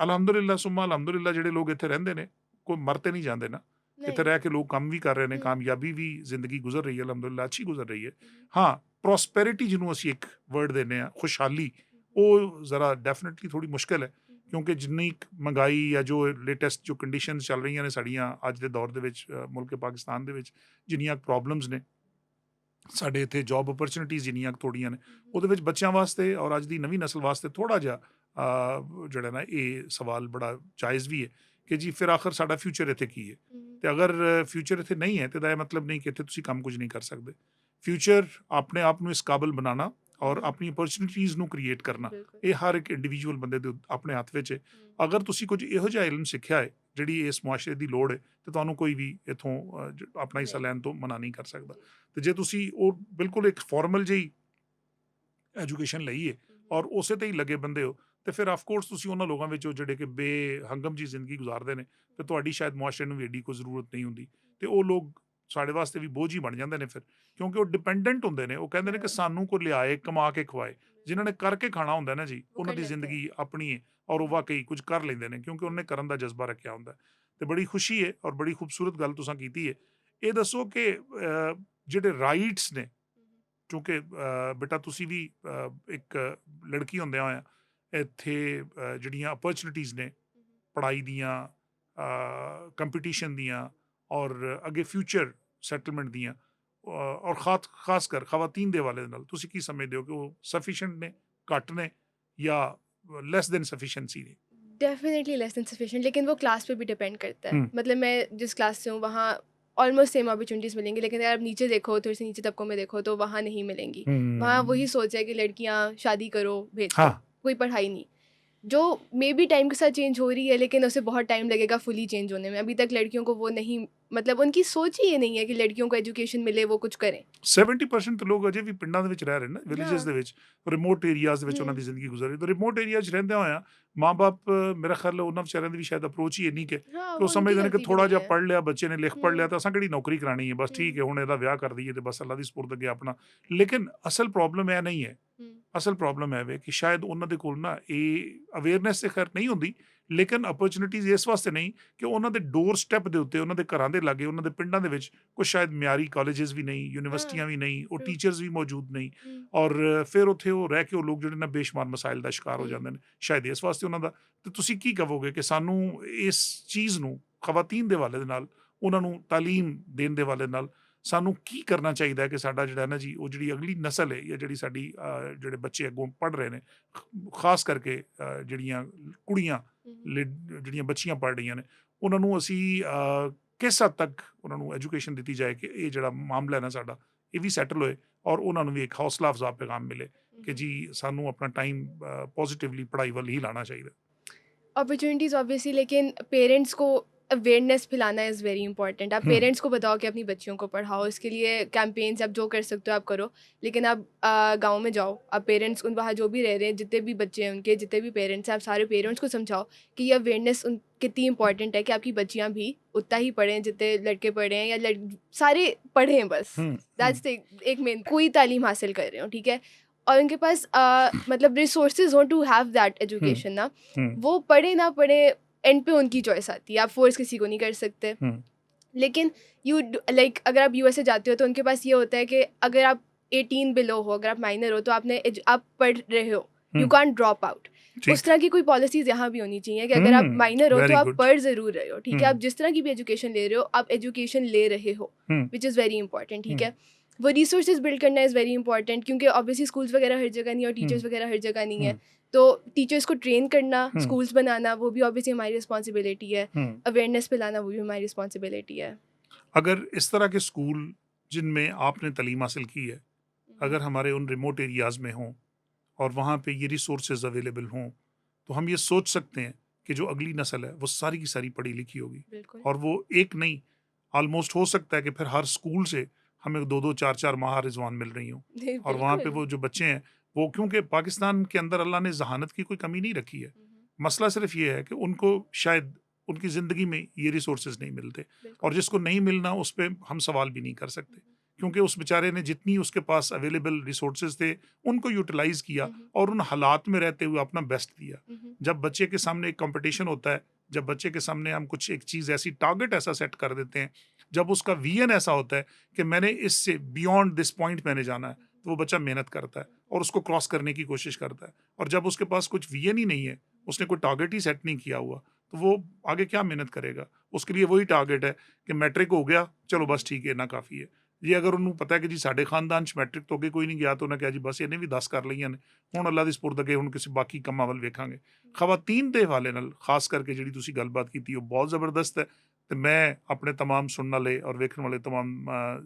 ਅਲਹਮਦੁਲਿਲਾ ਸੁਮਾ ਅਲਹਮਦੁਲਿਲਾ ਜਿਹੜੇ ਲੋਕ ਇੱਥੇ ਰਹਿੰਦੇ ਨੇ ਕੋਈ ਮਰ ਤੇ ਨਹੀਂ ਜਾਂਦੇ ਨਾ, ਇੱਥੇ नहीं, ਰਹਿ ਕੇ ਲੋਕ ਕੰਮ ਵੀ ਕਰ ਰਹੇ ਨੇ, ਹਮ। ਕਾਮਯਾਬੀ ਵੀ ਜ਼ਿੰਦਗੀ ਗੁਜ਼ਰ ਰਹੀ ਹੈ, ਅਲਹਮਦੁਲਿਲਾ ਅੱਛੀ ਗੁਜ਼ਰ ਰਹੀ ਹੈ। हम्म, ਹਾਂ, ਪ੍ਰੋਸਪੈਰਿਟੀ ਜਿਹਨੂੰ ਅਸੀਂ ਇੱਕ ਵਰਡ ਦਿੰਦੇ ਹਾਂ, ਖੁਸ਼ਹਾਲੀ, ਉਹ ਜ਼ਰਾ ਡੈਫੀਨਿਟਲੀ ਥੋੜੀ ਮੁਸ਼ਕਿਲ ਹੈ ਕਿਉਂਕਿ ਜਿੰਨੀ ਕੁ ਮਹਿੰਗਾਈ ਜਾਂ ਜੋ ਲੇਟੈਸਟ ਜੋ ਕੰਡੀਸ਼ਨਸ ਚੱਲ ਰਹੀਆਂ ਨੇ ਸਾਡੀਆਂ ਅੱਜ ਦੇ ਦੌਰ ਦੇ ਵਿੱਚ ਮੁਲਕ ਪਾਕਿਸਤਾਨ ਦੇ ਵਿੱਚ, ਜਿੰਨੀਆਂ ਪ੍ਰੋਬਲਮਸ ਨੇ ਸਾਡੇ ਇੱਥੇ, ਜੌਬ ਓਪਰਚੁਨਿਟੀਜ਼ ਜਿੰਨੀਆਂ ਕੁ ਥੋੜ੍ਹੀਆਂ ਨੇ, ਉਹਦੇ ਵਿੱਚ ਬੱਚਿਆਂ ਵਾਸਤੇ ਔਰ ਅੱਜ ਦੀ ਨਵੀਂ ਨਸਲ ਵਾਸਤੇ ਥੋੜ੍ਹਾ ਜਿਹਾ ਜਿਹੜਾ ਨਾ ਇਹ ਸਵਾਲ ਬੜਾ ਜਾਇਜ਼ ਵੀ ਹੈ ਕਿ ਜੀ ਫਿਰ ਆਖਰ ਸਾਡਾ ਫਿਊਚਰ ਇੱਥੇ ਕੀ ਹੈ। हम्म, ਤੇ ਅਗਰ ਫਿਊਚਰ ਇੱਥੇ ਨਹੀਂ ਹੈ ਤੇ ਦਾ ਇਹ ਮਤਲਬ ਨਹੀਂ ਕਿ ਇੱਥੇ ਤੁਸੀਂ ਕੰਮ ਕੁਝ ਨਹੀਂ ਕਰ ਸਕਦੇ। ਫਿਊਚਰ ਆਪਣੇ ਆਪ ਨੂੰ ਇਸ ਕਾਬਲ ਬਣਾਉਣਾ ਔਰ ਆਪਣੀ ਓਪਰਚੁਨਿਟੀਜ਼ ਨੂੰ ਕ੍ਰੀਏਟ ਕਰਨਾ, बिल्कुल, ਇਹ ਹਰ ਇੱਕ ਇੰਡੀਵਿਜੂਅਲ ਬੰਦੇ ਦੇ ਆਪਣੇ ਹੱਥ ਵਿੱਚ ਹੈ। हम्म, ਅਗਰ ਤੁਸੀਂ ਕੁਝ ਇਹੋ ਜਿਹਾ ਇਲਮ ਸਿੱਖਿਆ ਹੈ ਜਿਹੜੀ ਇਸ ਮੁਆਸ਼ਰੇ ਦੀ ਲੋੜ ਹੈ ਤੇ ਤੁਹਾਨੂੰ ਕੋਈ ਵੀ ਇੱਥੋਂ ਆਪਣਾ ਹਿੱਸਾ ਲੈਣ ਤੋਂ ਮਨਾ ਨਹੀਂ ਕਰ ਸਕਦਾ। ਤੇ ਜੇ ਤੁਸੀਂ ਉਹ ਬਿਲਕੁਲ ਇੱਕ ਫਾਰਮਲ ਜਿਹੀ ਐਜੂਕੇਸ਼ਨ ਲਈ ਹੈ ਔਰ ਉਸੇ ਤੇ ਹੀ ਲੱਗੇ ਬੰਦੇ ਹੋ ਤੇ ਫਿਰ ਆਫ ਕੋਰਸ ਤੁਸੀਂ ਉਹਨਾਂ ਲੋਕਾਂ ਵਿੱਚੋਂ ਜਿਹੜੇ ਕਿ ਬੇਹੰਗਮ ਜੀ ਜ਼ਿੰਦਗੀ ਗੁਜ਼ਾਰਦੇ ਨੇ ਤੇ ਤੁਹਾਡੀ ਸ਼ਾਇਦ ਮੁਆਸ਼ਰੇ ਨੂੰ ਵੀ ਐਡੀ ਕੋਈ ਜ਼ਰੂਰਤ ਨਹੀਂ ਹੁੰਦੀ, ਤੇ ਉਹ ਲੋਕ ਸਾਡੇ ਵਾਸਤੇ ਵੀ ਬੋਝ ਹੀ ਬਣ ਜਾਂਦੇ ਨੇ ਫਿਰ, ਕਿਉਂਕਿ ਉਹ ਡਿਪੈਂਡੈਂਟ ਹੁੰਦੇ ਨੇ। ਉਹ ਕਹਿੰਦੇ ਨੇ ਕਿ ਸਾਨੂੰ ਕੋਈ ਲਿਆਏ, ਕਮਾ ਕੇ ਖਵਾਏ। ਜਿਨ੍ਹਾਂ ਨੇ ਕਰਕੇ ਖਾਣਾ ਹੁੰਦਾ ਨਾ ਜੀ, ਉਹਨਾਂ ਦੀ कर लेते हैं। ਜ਼ਿੰਦਗੀ ਆਪਣੀ ਹੈ ਔਰ ਉਹ ਵਾਕਈ ਕੁਝ ਕਰ ਲੈਂਦੇ ਨੇ ਕਿਉਂਕਿ ਉਹਨੇ ਕਰਨ ਦਾ ਜਜ਼ਬਾ ਰੱਖਿਆ ਹੁੰਦਾ ਹੈ। ਤੇ ਬੜੀ ਖੁਸ਼ੀ ਹੈ ਔਰ ਬੜੀ ਖੂਬਸੂਰਤ ਗੱਲ ਤੁਸੀਂ ਕੀਤੀ ਹੈ। ਇਹ ਦੱਸੋ ਕਿ ਜਿਹੜੇ ਰਾਈਟਸ ਨੇ, ਕਿਉਂਕਿ ਬੇਟਾ ਤੁਸੀਂ ਵੀ ਇੱਕ ਲੜਕੀ ਹੁੰਦਿਆਂ ਹੋਇਆ ਇੱਥੇ ਜਿਹੜੀਆਂ ਅਪਰਚੁਨਿਟੀਜ਼ ਨੇ ਪੜ੍ਹਾਈ ਦੀਆਂ, ਕੰਪੀਟੀਸ਼ਨ ਦੀਆਂ ਔਰ ਅੱਗੇ ਫਿਊਚਰ ਸੈਟਲਮੈਂਟ ਦੀਆਂ, ਔਰ ਖਾਸ ਕਰ ਖਵਾਤੀਨ ਦੇ ਹਵਾਲੇ ਦੇ ਨਾਲ ਤੁਸੀਂ ਕੀ ਸਮਝਦੇ ਹੋ ਕਿ ਉਹ ਸਫੀਸ਼ੀਐਂਟ ਨੇ, ਘੱਟ ਨੇ, ਜਾਂ ਲੈਸ ਦੈਨ ਸਫੀਸ਼ੀਐਂਸੀ ਨੇ? डेफिनेटली लेस देन सफिशिएंट, लेकिन वो क्लास पे भी डिपेंड करता है। हम्म। मतलब मैं जिस क्लास से हूँ वहाँ ऑलमोस्ट सेम अपॉर्चुनिटीज़ मिलेंगी, लेकिन अगर आप नीचे देखो, थोड़ी सी नीचे तबकों में देखो तो वहाँ नहीं मिलेंगी। वहाँ वही सोच है कि लड़कियाँ शादी करो, भेज दो, हाँ। कोई पढ़ाई नहीं, जो मे बी टाइम के साथ चेंज हो रही है, लेकिन उसे बहुत टाइम लगेगा फुली चेंज होने में। अभी तक लड़कियों को वो नहीं, मतलब उनकी सोच ही ये नहीं है कि लड़कियों को एजुकेशन मिले, वो कुछ करें। 70% ਲੋਕ ਅਜੇ ਵੀ ਪਿੰਡਾਂ ਦੇ ਵਿੱਚ ਰਹਿ ਰਹੇ ਨੇ, ਵਿਲੇजेस ਦੇ ਵਿੱਚ, ਰਿਮੋਟ ਏਰੀਆਜ਼ ਦੇ ਵਿੱਚ ਉਹਨਾਂ ਦੀ ਜ਼ਿੰਦਗੀ ਗੁਜ਼ਰ ਰਹੀ। ਤੇ ਰਿਮੋਟ ਏਰੀਆ 'ਚ ਰਹਿੰਦਿਆਂ ਹੋਇਆ ਮਾਂ-ਬਾਪ, ਮੇਰਾ ਖਿਆਲ ਉਹਨਾਂ ਵਿਚਾਰਿਆਂ ਦੀ ਵੀ ਸ਼ਾਇਦ ਅਪਰੋਚ ਹੀ ਇੰਨੀ ਕਿ हाँ, ਉਹ वो ਸਮਝਦੇ उनकी ਨੇ ਕਿ गलती भी ਥੋੜਾ नहीं ਜਿਹਾ है। ਪੜ੍ਹ ਲਿਆ, ਬੱਚੇ ਨੇ ਲਿਖ ਪੜ੍ਹ ਲਿਆ हम्म, ਤਾਂ ਅਸਾਂ ਕਿਹੜੀ ਨੌਕਰੀ ਕਰਾਣੀ ਹੈ, ਬਸ ਠੀਕ ਹੈ ਹੁਣ ਇਹਦਾ ਵਿਆਹ ਕਰ ਦਈਏ ਤੇ ਬਸ ਅੱਲਾ ਦੀ ਸਪੁਰਦ ਅੱਗੇ ਆਪਣਾ। ਲੇਕਿਨ ਅਸਲ ਪ੍ਰੋਬਲਮ ਇਹ ਨਹੀਂ ਹੈ। हम्म, ਅਸਲ ਪ੍ਰੋਬਲਮ ਹੈ ਵੇ ਕਿ ਸ਼ਾਇਦ ਉਹਨਾਂ ਦੇ ਕੋਲ ਨਾ ਇਹ ਅਵੇਅਰਨੈਸ ਤੇ ਖੈਰ ਨਹੀਂ ਹੁੰਦੀ, ਲੇਕਿਨ ਅਪਰਚੁਨਿਟੀਜ਼ ਇਸ ਵਾਸਤੇ ਨਹੀਂ ਕਿ ਉਹਨਾਂ ਦੇ ਡੋਰ ਸਟੈਪ ਦੇ ਉੱਤੇ, ਉਹਨਾਂ ਦੇ ਘਰਾਂ ਦੇ ਲਾਗੇ, ਉਹਨਾਂ ਦੇ ਪਿੰਡਾਂ ਦੇ ਵਿੱਚ ਕੁਛ ਸ਼ਾਇਦ ਮਿਆਰੀ ਕਾਲਜਸ ਵੀ ਨਹੀਂ, ਯੂਨੀਵਰਸਿਟੀਆਂ ਵੀ ਨਹੀਂ, ਉਹ true। ਟੀਚਰਸ ਵੀ ਮੌਜੂਦ ਨਹੀਂ, हम्म, ਔਰ ਫਿਰ ਉੱਥੇ ਉਹ ਰਹਿ ਕੇ ਉਹ ਲੋਕ ਜਿਹੜੇ ਨਾ ਬੇਸ਼ੁਮਾਰ ਮਸਾਇਲ ਦਾ ਸ਼ਿਕਾਰ ਹੋ ਜਾਂਦੇ ਨੇ, ਸ਼ਾਇਦ ਇਸ ਵਾਸਤੇ ਉਹਨਾਂ ਦਾ। ਤੇ ਤੁਸੀਂ ਕੀ ਕਹੋਗੇ ਕਿ ਸਾਨੂੰ ਇਸ ਚੀਜ਼ ਨੂੰ ਖਵਾਤੀਨ ਦੇ ਹਵਾਲੇ ਦੇ ਨਾਲ, ਉਹਨਾਂ ਨੂੰ ਤਾਲੀਮ ਦੇਣ ਦੇ ਹਵਾਲੇ ਨਾਲ ਸਾਨੂੰ ਕੀ ਕਰਨਾ ਚਾਹੀਦਾ ਹੈ ਕਿ ਸਾਡਾ ਜਿਹੜਾ ਨਾ ਜੀ ਉਹ ਜਿਹੜੀ ਅਗਲੀ ਨਸਲ ਹੈ ਜਾਂ ਜਿਹੜੀ ਸਾਡੀ ਜਿਹੜੇ ਬੱਚੇ ਅੱਗੋਂ ਪੜ੍ਹ ਰਹੇ ਨੇ, ਖਾਸ ਕਰਕੇ ਜਿਹੜੀਆਂ ਕੁੜੀਆਂ, ਜਿਹੜੀਆਂ ਬੱਚੀਆਂ ਪੜ੍ਹ ਰਹੀਆਂ ਨੇ, ਉਹਨਾਂ ਨੂੰ ਅਸੀਂ ਕਿਸ ਹੱਦ ਤੱਕ ਉਹਨਾਂ ਨੂੰ ਐਜੂਕੇਸ਼ਨ ਦਿੱਤੀ ਜਾਏ ਕਿ ਇਹ ਜਿਹੜਾ ਮਾਮਲਾ ਹੈ ਨਾ ਸਾਡਾ, ਇਹ ਵੀ ਸੈਟਲ ਹੋਏ ਔਰ ਉਹਨਾਂ ਨੂੰ ਵੀ ਇੱਕ ਹੌਸਲਾ ਅਫਜ਼ਾ ਪੈਗਾਮ ਮਿਲੇ ਕਿ ਜੀ ਸਾਨੂੰ ਆਪਣਾ ਟਾਈਮ ਪੋਜ਼ਿਟਿਵਲੀ ਪੜ੍ਹਾਈ ਵੱਲ ਹੀ ਲਾਉਣਾ ਚਾਹੀਦਾ। अपॉर्चुनिटीज़ ऑब्वियसली, लेकिन पेरेंट्स को अवेयरनेस फैलाना इज़ वेरी इंपॉर्टेंट। आप पेरेंट्स को बताओ कि अपनी बच्चियों को पढ़ाओ, इसके लिए कैंपेन्स आप जो कर सकते हो आप करो, लेकिन आप गांव में जाओ, आप पेरेंट्स उन वहाँ जो भी रह रहे हैं, जितने भी बच्चे हैं उनके, जितने भी पेरेंट्स हैं, आप सारे पेरेंट्स को समझाओ कि ये अवेयरनेस कितनी इंपॉर्टेंट है कि आपकी बच्चियाँ भी उतना ही पढ़ें जितने लड़के पढ़े हैं, या सारे पढ़ें, बस दैट्स एक मेन, कोई तालीम हासिल कर रहे हो, ठीक है, और उनके पास मतलब रिसोर्सेज हो टू हैव दैट एजुकेशन ना, वो पढ़े ना पढ़े, एंड पे उनकी चॉइस आती है, आप फोर्स किसी को नहीं कर सकते। लेकिन यू लाइक अगर आप यूएसए जाते हो तो उनके पास ये होता है कि अगर आप 18 बिलो हो, अगर आप माइनर हो तो आप पढ़ रहे हो, यू कांट ड्रॉप आउट। उस तरह की कोई पॉलिसीज़ यहाँ भी होनी चाहिए कि अगर आप माइनर हो तो वेरी आप गुड। पढ़ ज़रूर रहे हो, ठीक है? आप जिस तरह की भी एजुकेशन ले रहे हो, आप एजुकेशन ले रहे हो, विच इज़ वेरी इंपॉर्टेंट, ठीक है? वो रिसोर्सेज बिल्ड करना इज़ वेरी इंपॉर्टेंट, क्योंकि ऑब्वियसली स्कूल्स वगैरह हर जगह नहीं है और टीचर्स वगैरह हर जगह नहीं है। तो टीचर्स को ट्रेन करना, स्कूल्स बनाना, वो भी ऑब्वियसली हमारी रिस्पॉन्सिबिलिटी है। अवेयरनेस फैलाना, वो भी हमारी रिस्पॉन्सिबिलिटी है। अगर इस तरह के स्कूल जिनमें आपने तालीम हासिल की है, अगर हमारे उन रिमोट एरियाज़ में हों और वहाँ पे ये रिसोर्सेज अवेलेबल हों, तो हम ये सोच सकते हैं कि जो अगली नस्ल है वो सारी की सारी पढ़ी लिखी होगी, बिल्कुल। और वो एक नहीं, ऑलमोस्ट हो सकता है कि फिर हर स्कूल से हमें 2-2 4-4 माह रिजवान मिल रही हों, और वहाँ पे बिल्कुल। वो जो बच्चे हैं वो, क्योंकि पाकिस्तान के अंदर अल्लाह ने जहानत की कोई कमी नहीं रखी है। मसला सिर्फ ये है कि उनको शायद उनकी ज़िंदगी में ये रिसोर्सेज नहीं मिलते, और जिसको नहीं मिलना उस पे हम सवाल भी नहीं कर सकते, क्योंकि उस बेचारे ने जितनी उसके पास अवेलेबल रिसोर्सेज थे उनको यूटिलाइज किया और उन हालात में रहते हुए अपना बेस्ट दिया। जब बच्चे के सामने एक कंपटीशन होता है, जब बच्चे के सामने हम कुछ एक चीज़ ऐसी टारगेट ऐसा सेट कर देते हैं, जब उसका विजन ऐसा होता है कि मैंने इससे बियॉन्ड दिस पॉइंट मैंने जाना है, तो वो बच्चा मेहनत करता है और उसको क्रॉस करने की कोशिश करता है। और जब उसके पास कुछ विजन ही नहीं है, उसने कोई टारगेट ही सेट नहीं किया हुआ, तो वो आगे क्या मेहनत करेगा? उसके लिए वही टारगेट है कि मैट्रिक हो गया, चलो बस ठीक है, ना काफ़ी है। ਜੇ ਅਗਰ ਉਹਨੂੰ ਪਤਾ ਹੈ ਕਿ ਜੀ ਸਾਡੇ ਖਾਨਦਾਨ 'ਚ ਮੈਟ੍ਰਿਕ ਤੋਂ ਅੱਗੇ ਕੋਈ ਨਹੀਂ ਗਿਆ, ਤਾਂ ਉਹਨੇ ਕਿਹਾ ਜੀ ਬਸ ਇਹਨੇ ਵੀ 10 ਕਰ ਲਈਆਂ ਨੇ, ਹੁਣ ਅੱਲਾ ਦੀ ਸਪੁਰਦ ਅੱਗੇ ਹੁਣ ਕਿਸੇ ਬਾਕੀ ਕੰਮਾਂ ਵੱਲ ਵੇਖਾਂਗੇ। ਖਵਾਤੀਨ ਦੇ ਹਵਾਲੇ ਨਾਲ ਖਾਸ ਕਰਕੇ ਜਿਹੜੀ ਤੁਸੀਂ ਗੱਲਬਾਤ ਕੀਤੀ ਉਹ ਬਹੁਤ ਜ਼ਬਰਦਸਤ ਹੈ, ਤੇ ਮੈਂ ਆਪਣੇ तमाम ਸੁਣਨ ਵਾਲੇ ਔਰ ਵੇਖਣ ਵਾਲੇ तमाम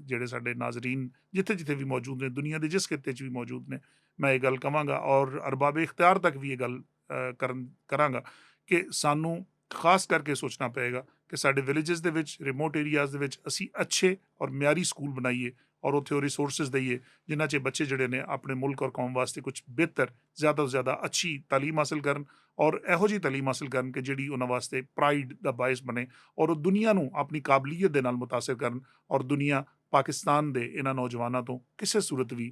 ਜਿਹੜੇ ਸਾਡੇ ਨਾਜ਼ਰੀਨ ਜਿੱਥੇ-ਜਿੱਥੇ ਵੀ ਮੌਜੂਦ ਨੇ, ਦੁਨੀਆ ਦੇ ਜਿਸ ਖਿੱਤੇ 'ਚ ਵੀ ਮੌਜੂਦ ਨੇ, ਮੈਂ ਇਹ ਗੱਲ ਕਵਾਂਗਾ ਔਰ ਅਰਬਾਬ ਇਖਤਿਆਰ ਤੱਕ ਵੀ ਇਹ ਗੱਲ ਕਰਾਂਗਾ ਕਿ ਸਾਨੂੰ ਖਾਸ ਕਰਕੇ ਸੋਚਣਾ ਪਏਗਾ ਕਿ ਸਾਡੇ ਵਿਲੇजेस ਦੇ ਵਿੱਚ, ਰਿਮੋਟ ਏਰੀਆਜ਼ ਦੇ ਵਿੱਚ ਅਸੀਂ ਅੱਛੇ ਔਰ ਮਿਆਰੀ ਸਕੂਲ ਬਣਾਈਏ ਔਰ ਉੱਥੇ ਉਹ ਰਿਸੋਰਸਿਸ ਦਈਏ ਜਿਨ੍ਹਾਂ 'ਚ ਬੱਚੇ ਜਿਹੜੇ ਨੇ ਆਪਣੇ ਮੁਲਕ ਔਰ ਕੌਮ ਵਾਸਤੇ ਕੁਝ ਬਿਹਤਰ, ਜ਼ਿਆਦਾ ਤੋਂ ਜ਼ਿਆਦਾ ਅੱਛੀ ਤਾਲੀਮ ਹਾਸਿਲ ਕਰਨ, ਔਰ ਇਹੋ ਜਿਹੀ ਤਾਲੀਮ ਹਾਸਿਲ ਕਰਨ ਕਿ ਜਿਹੜੀ ਉਹਨਾਂ ਵਾਸਤੇ ਪ੍ਰਾਈਡ ਦਾ ਬਾਇਸ ਬਣੇ, ਔਰ ਉਹ ਦੁਨੀਆ ਨੂੰ ਆਪਣੀ ਕਾਬਲੀਅਤ ਦੇ ਨਾਲ ਮੁਤਾਸਿਰ ਕਰਨ, ਔਰ ਦੁਨੀਆ ਪਾਕਿਸਤਾਨ ਦੇ ਇਹਨਾਂ ਨੌਜਵਾਨਾਂ ਤੋਂ ਕਿਸੇ ਸੂਰਤ ਵੀ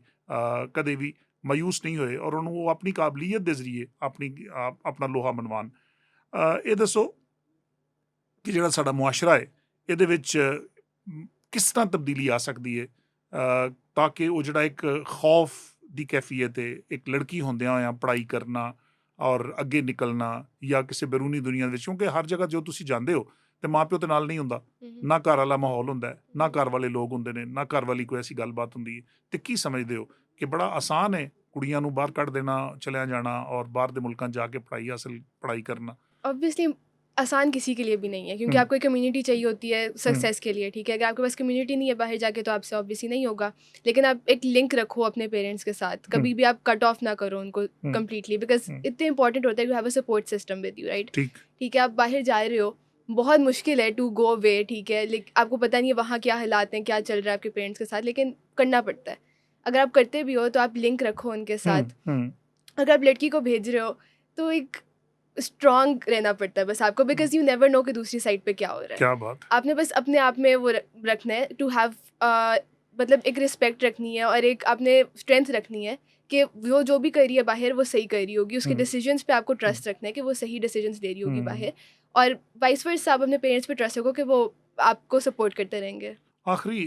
ਕਦੇ ਵੀ ਮਾਯੂਸ ਨਹੀਂ ਹੋਏ, ਔਰ ਉਹਨੂੰ ਉਹ ਆਪਣੀ ਕਾਬਲੀਅਤ ਦੇ ਜ਼ਰੀਏ ਆਪਣਾ ਲੋਹਾ ਮਨਵਾਉਣ। ਇਹ ਦੱਸੋ ਕਿ ਜਿਹੜਾ ਸਾਡਾ ਮੁਆਸ਼ਰਾ ਹੈ ਇਹਦੇ ਵਿੱਚ ਕਿਸ ਤਰ੍ਹਾਂ ਤਬਦੀਲੀ ਆ ਸਕਦੀ ਹੈ, ਤਾਂ ਕਿ ਉਹ ਜਿਹੜਾ ਇੱਕ ਖੌਫ ਦੀ ਕੈਫੀਅਤ ਹੈ, ਇੱਕ ਲੜਕੀ ਹੁੰਦਿਆਂ ਹੋਇਆਂ ਪੜ੍ਹਾਈ ਕਰਨਾ ਔਰ ਅੱਗੇ ਨਿਕਲਣਾ, ਜਾਂ ਕਿਸੇ ਬੈਰੂਨੀ ਦੁਨੀਆ ਵਿੱਚ, ਕਿਉਂਕਿ ਹਰ ਜਗ੍ਹਾ ਜੋ ਤੁਸੀਂ ਜਾਂਦੇ ਹੋ ਤੇ ਮਾਂ ਪਿਓ ਤੇ ਨਾਲ ਨਹੀਂ ਹੁੰਦਾ, ਨਾ ਘਰ ਵਾਲਾ ਮਾਹੌਲ ਹੁੰਦਾ ਹੈ, ਨਾ ਘਰ ਵਾਲੇ ਲੋਕ ਹੁੰਦੇ ਨੇ, ਨਾ ਘਰ ਵਾਲੀ ਕੋਈ ਐਸੀ ਗੱਲਬਾਤ ਹੁੰਦੀ ਹੈ, ਤੇ ਕੀ ਸਮਝਦੇ ਹੋ ਕਿ ਬੜਾ ਆਸਾਨ ਹੈ ਕੁੜੀਆਂ ਨੂੰ ਬਾਹਰ ਕੱਢ ਦੇਣਾ, ਚਲਿਆ ਜਾਣਾ ਔਰ ਬਾਹਰ ਦੇ ਮੁਲਕਾਂ 'ਚ ਜਾ ਕੇ ਪੜ੍ਹਾਈ ਕਰਨਾ? ऑब्वियसली आसान किसी के लिए भी नहीं है, क्योंकि आपको एक कम्युनिटी चाहिए होती है सक्सेस के लिए, ठीक है? अगर आपके पास कम्युनिटी नहीं है बाहर जाके, तो आपसे ऑब्वियसली नहीं होगा। लेकिन आप एक लिंक रखो अपने पेरेंट्स के साथ, कभी भी आप कट ऑफ ना करो उनको कम्प्लीटली, बिकॉज इतने इंपॉर्टेंट होता है to have a support system with you, right? ठीक है, आप बाहर जा रहे हो, बहुत मुश्किल है टू गो अवे, ठीक है, लेकिन आपको पता नहीं है वहाँ क्या हालात हैं, क्या चल रहा है आपके पेरेंट्स के साथ, लेकिन करना पड़ता है। अगर आप करते भी हो तो आप लिंक रखो उनके साथ। अगर आप लड़की को भेज रहे हो तो एक स्ट्रॉन्ग रहना पड़ता है बस आपको, बिकॉज यू नेवर नो कि दूसरी साइड पे क्या हो रहा है। क्या बात! आपने बस अपने आप में वो रखना है, टू हैव मतलब एक रिस्पेक्ट रखनी है और एक आपने स्ट्रेंथ रखनी है कि वो जो भी कर रही है बाहर वो सही कर रही होगी, उसके डिसीजंस पे आपको ट्रस्ट रखना है कि वो सही डिसीजंस ले रही होगी बाहर, और वाइस वर्सा आप अपने पेरेंट्स पे ट्रस्ट रखो कि वो आपको सपोर्ट करते रहेंगे। ਆਖਰੀ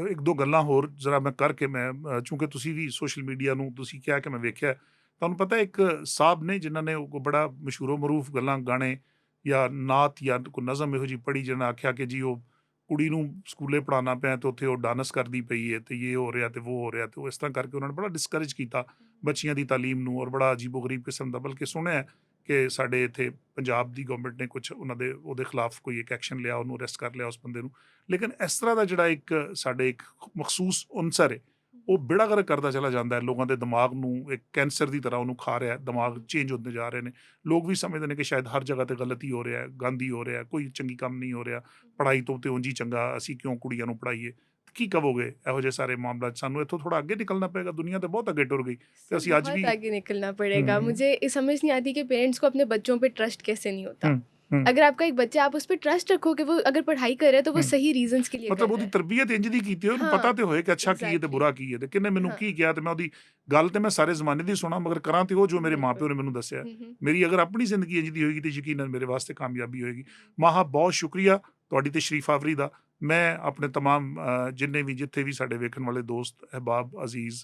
ਇੱਕ ਦੋ ਗੱਲਾਂ ਹੋਰ ਜ਼ਰਾ ਮੈਂ ਕਰਕੇ, ਮੈਂ ਚੂੰਕਿ ਤੁਸੀਂ ਵੀ ਸੋਸ਼ਲ ਮੀਡੀਆ ਨੂੰ ਤੁਸੀਂ ਕਿਹਾ ਕਿ ਮੈਂ ਵੇਖਿਆ, ਤੁਹਾਨੂੰ ਪਤਾ ਇੱਕ ਸਾਹਿਬ ਨੇ ਜਿਨ੍ਹਾਂ ਨੇ ਉਹ ਬੜਾ ਮਸ਼ਹੂਰ ਮਰੂਫ ਗੱਲਾਂ, ਗਾਣੇ ਜਾਂ ਨਾਤ ਜਾਂ ਕੋਈ ਨਜ਼ਮ ਇਹੋ ਜਿਹੀ ਪੜ੍ਹੀ, ਜਿਹਨਾਂ ਆਖਿਆ ਕਿ ਜੀ ਉਹ ਕੁੜੀ ਨੂੰ ਸਕੂਲੇ ਪੜ੍ਹਾਉਣਾ ਪਿਆ ਤੇ ਉੱਥੇ ਉਹ ਡਾਂਸ ਕਰਦੀ ਪਈ ਹੈ ਤੇ ਇਹ ਹੋ ਰਿਹਾ ਤੇ ਉਹ ਹੋ ਰਿਹਾ, ਤੇ ਉਹ ਇਸ ਤਰ੍ਹਾਂ ਕਰਕੇ ਉਹਨਾਂ ਨੇ ਬੜਾ ਡਿਸਕਰੇਜ ਕੀਤਾ ਬੱਚੀਆਂ ਦੀ ਤਾਲੀਮ ਨੂੰ, ਔਰ ਬੜਾ ਅਜੀਬੋ ਗਰੀਬ ਕਿਸਮ ਦਾ, ਬਲਕਿ ਸੁਣਿਆ ਕਿ ਸਾਡੇ ਇੱਥੇ ਪੰਜਾਬ ਦੀ ਗਵਰਨਮੈਂਟ ਨੇ ਕੁਛ ਉਹਦੇ ਖਿਲਾਫ ਕੋਈ ਇੱਕ ਐਕਸ਼ਨ ਲਿਆ, ਉਹਨੂੰ ਅਰੈਸਟ ਕਰ ਲਿਆ ਉਸ ਬੰਦੇ ਨੂੰ। ਲੇਕਿਨ ਇਸ ਤਰ੍ਹਾਂ ਦਾ ਜਿਹੜਾ ਇੱਕ ਸਾਡੇ ਇੱਕ ਮਖਸੂਸ ਅਨਸਰ ਹੈ, ਉਹ ਬੇੜਾ ਗਰਕ ਕਰਦਾ ਚਲਾ ਜਾਂਦਾ ਹੈ ਲੋਕਾਂ ਦੇ ਦਿਮਾਗ ਨੂੰ, ਇੱਕ ਕੈਂਸਰ ਦੀ ਤਰ੍ਹਾਂ ਉਹਨੂੰ ਖਾ ਰਿਹਾ, ਦਿਮਾਗ ਚੇਂਜ ਹੁੰਦੇ ਜਾ ਰਹੇ ਨੇ। ਲੋਕ ਵੀ ਸਮਝਦੇ ਨੇ ਕਿ ਸ਼ਾਇਦ ਹਰ ਜਗ੍ਹਾ 'ਤੇ ਗਲਤ ਹੀ ਹੋ ਰਿਹਾ, ਗੰਦ ਹੀ ਹੋ ਰਿਹਾ, ਕੋਈ ਚੰਗੀ ਕੰਮ ਨਹੀਂ ਹੋ ਰਿਹਾ, ਪੜ੍ਹਾਈ ਤੋਂ ਤੇ ਉਂਝ ਹੀ ਚੰਗਾ, ਅਸੀਂ ਕਿਉਂ ਕੁੜੀਆਂ ਨੂੰ ਪੜ੍ਹਾਈਏ। ਕੀ ਕਹੋਗੇ ਇਹੋ ਜਿਹੇ ਸਾਰੇ ਮਾਮਲਾ 'ਚ? ਸਾਨੂੰ ਇੱਥੋਂ ਥੋੜਾ ਅੱਗੇ ਨਿਕਲਣਾ ਪਏਗਾ, ਦੁਨੀਆ ਤਾਂ ਬਹੁਤ ਅੱਗੇ ਟੁਰ गई, ਤੇ ਅਸੀਂ ਅੱਜ भी आगे निकलना पड़ेगा। मुझे ये समझ नहीं आती कि पेरेंट्स को अपने बच्चों पे ट्रस्ट कैसे नहीं होता। अगर आपका एक बच्चा, आप उस पर ट्रस्ट रखो कि वो अगर पढ़ाई कर रहा है तो वो सही रीजंस के लिए ਮਤਲਬ ਉਹਦੀ ਤਰਬੀਅਤ ਇੰਜ ਦੀ ਕੀਤੀ ਹੋਏ, ਉਹਨੂੰ ਪਤਾ ਤੇ ਹੋਏ ਕਿ ਅੱਛਾ ਕੀ ਹੈ ਤੇ ਬੁਰਾ ਕੀ ਹੈ, ਤੇ ਕਿੰਨੇ ਮੈਨੂੰ ਕੀ ਕਿਹਾ, ਤੇ ਮੈਂ ਉਹਦੀ ਗੱਲ ਤੇ ਮੈਂ ਸਾਰੇ ਜ਼ਮਾਨੇ ਦੀ ਸੁਣਾ, ਮਗਰ ਕਰਾਂ ਤੇ ਉਹ ਜੋ ਮੇਰੇ ਮਾਂ ਪਿਓ ਨੇ ਮੈਨੂੰ ਦੱਸਿਆ। ਮੇਰੀ ਅਗਰ ਆਪਣੀ ਜ਼ਿੰਦਗੀ ਇੰਜ ਦੀ ਹੋਏਗੀ ਤੇ ਯਕੀਨਨ ਮੇਰੇ ਵਾਸਤੇ ਕਾਮਯਾਬੀ ਹੋਏਗੀ। ਮਾਹਾ ਬਹੁਤ ਸ਼ੁਕਰੀਆ ਤੁਹਾਡੀ ਤਸ਼ਰੀਫ ਆਵਰੀ ਦਾ। ਮੈਂ ਆਪਣੇ तमाम ਜਿੰਨੇ ਵੀ ਜਿੱਥੇ ਵੀ ਸਾਡੇ ਵੇਖਣ ਵਾਲੇ ਦੋਸਤ ਅਹਿਬਾਬ ਅਜ਼ੀਜ਼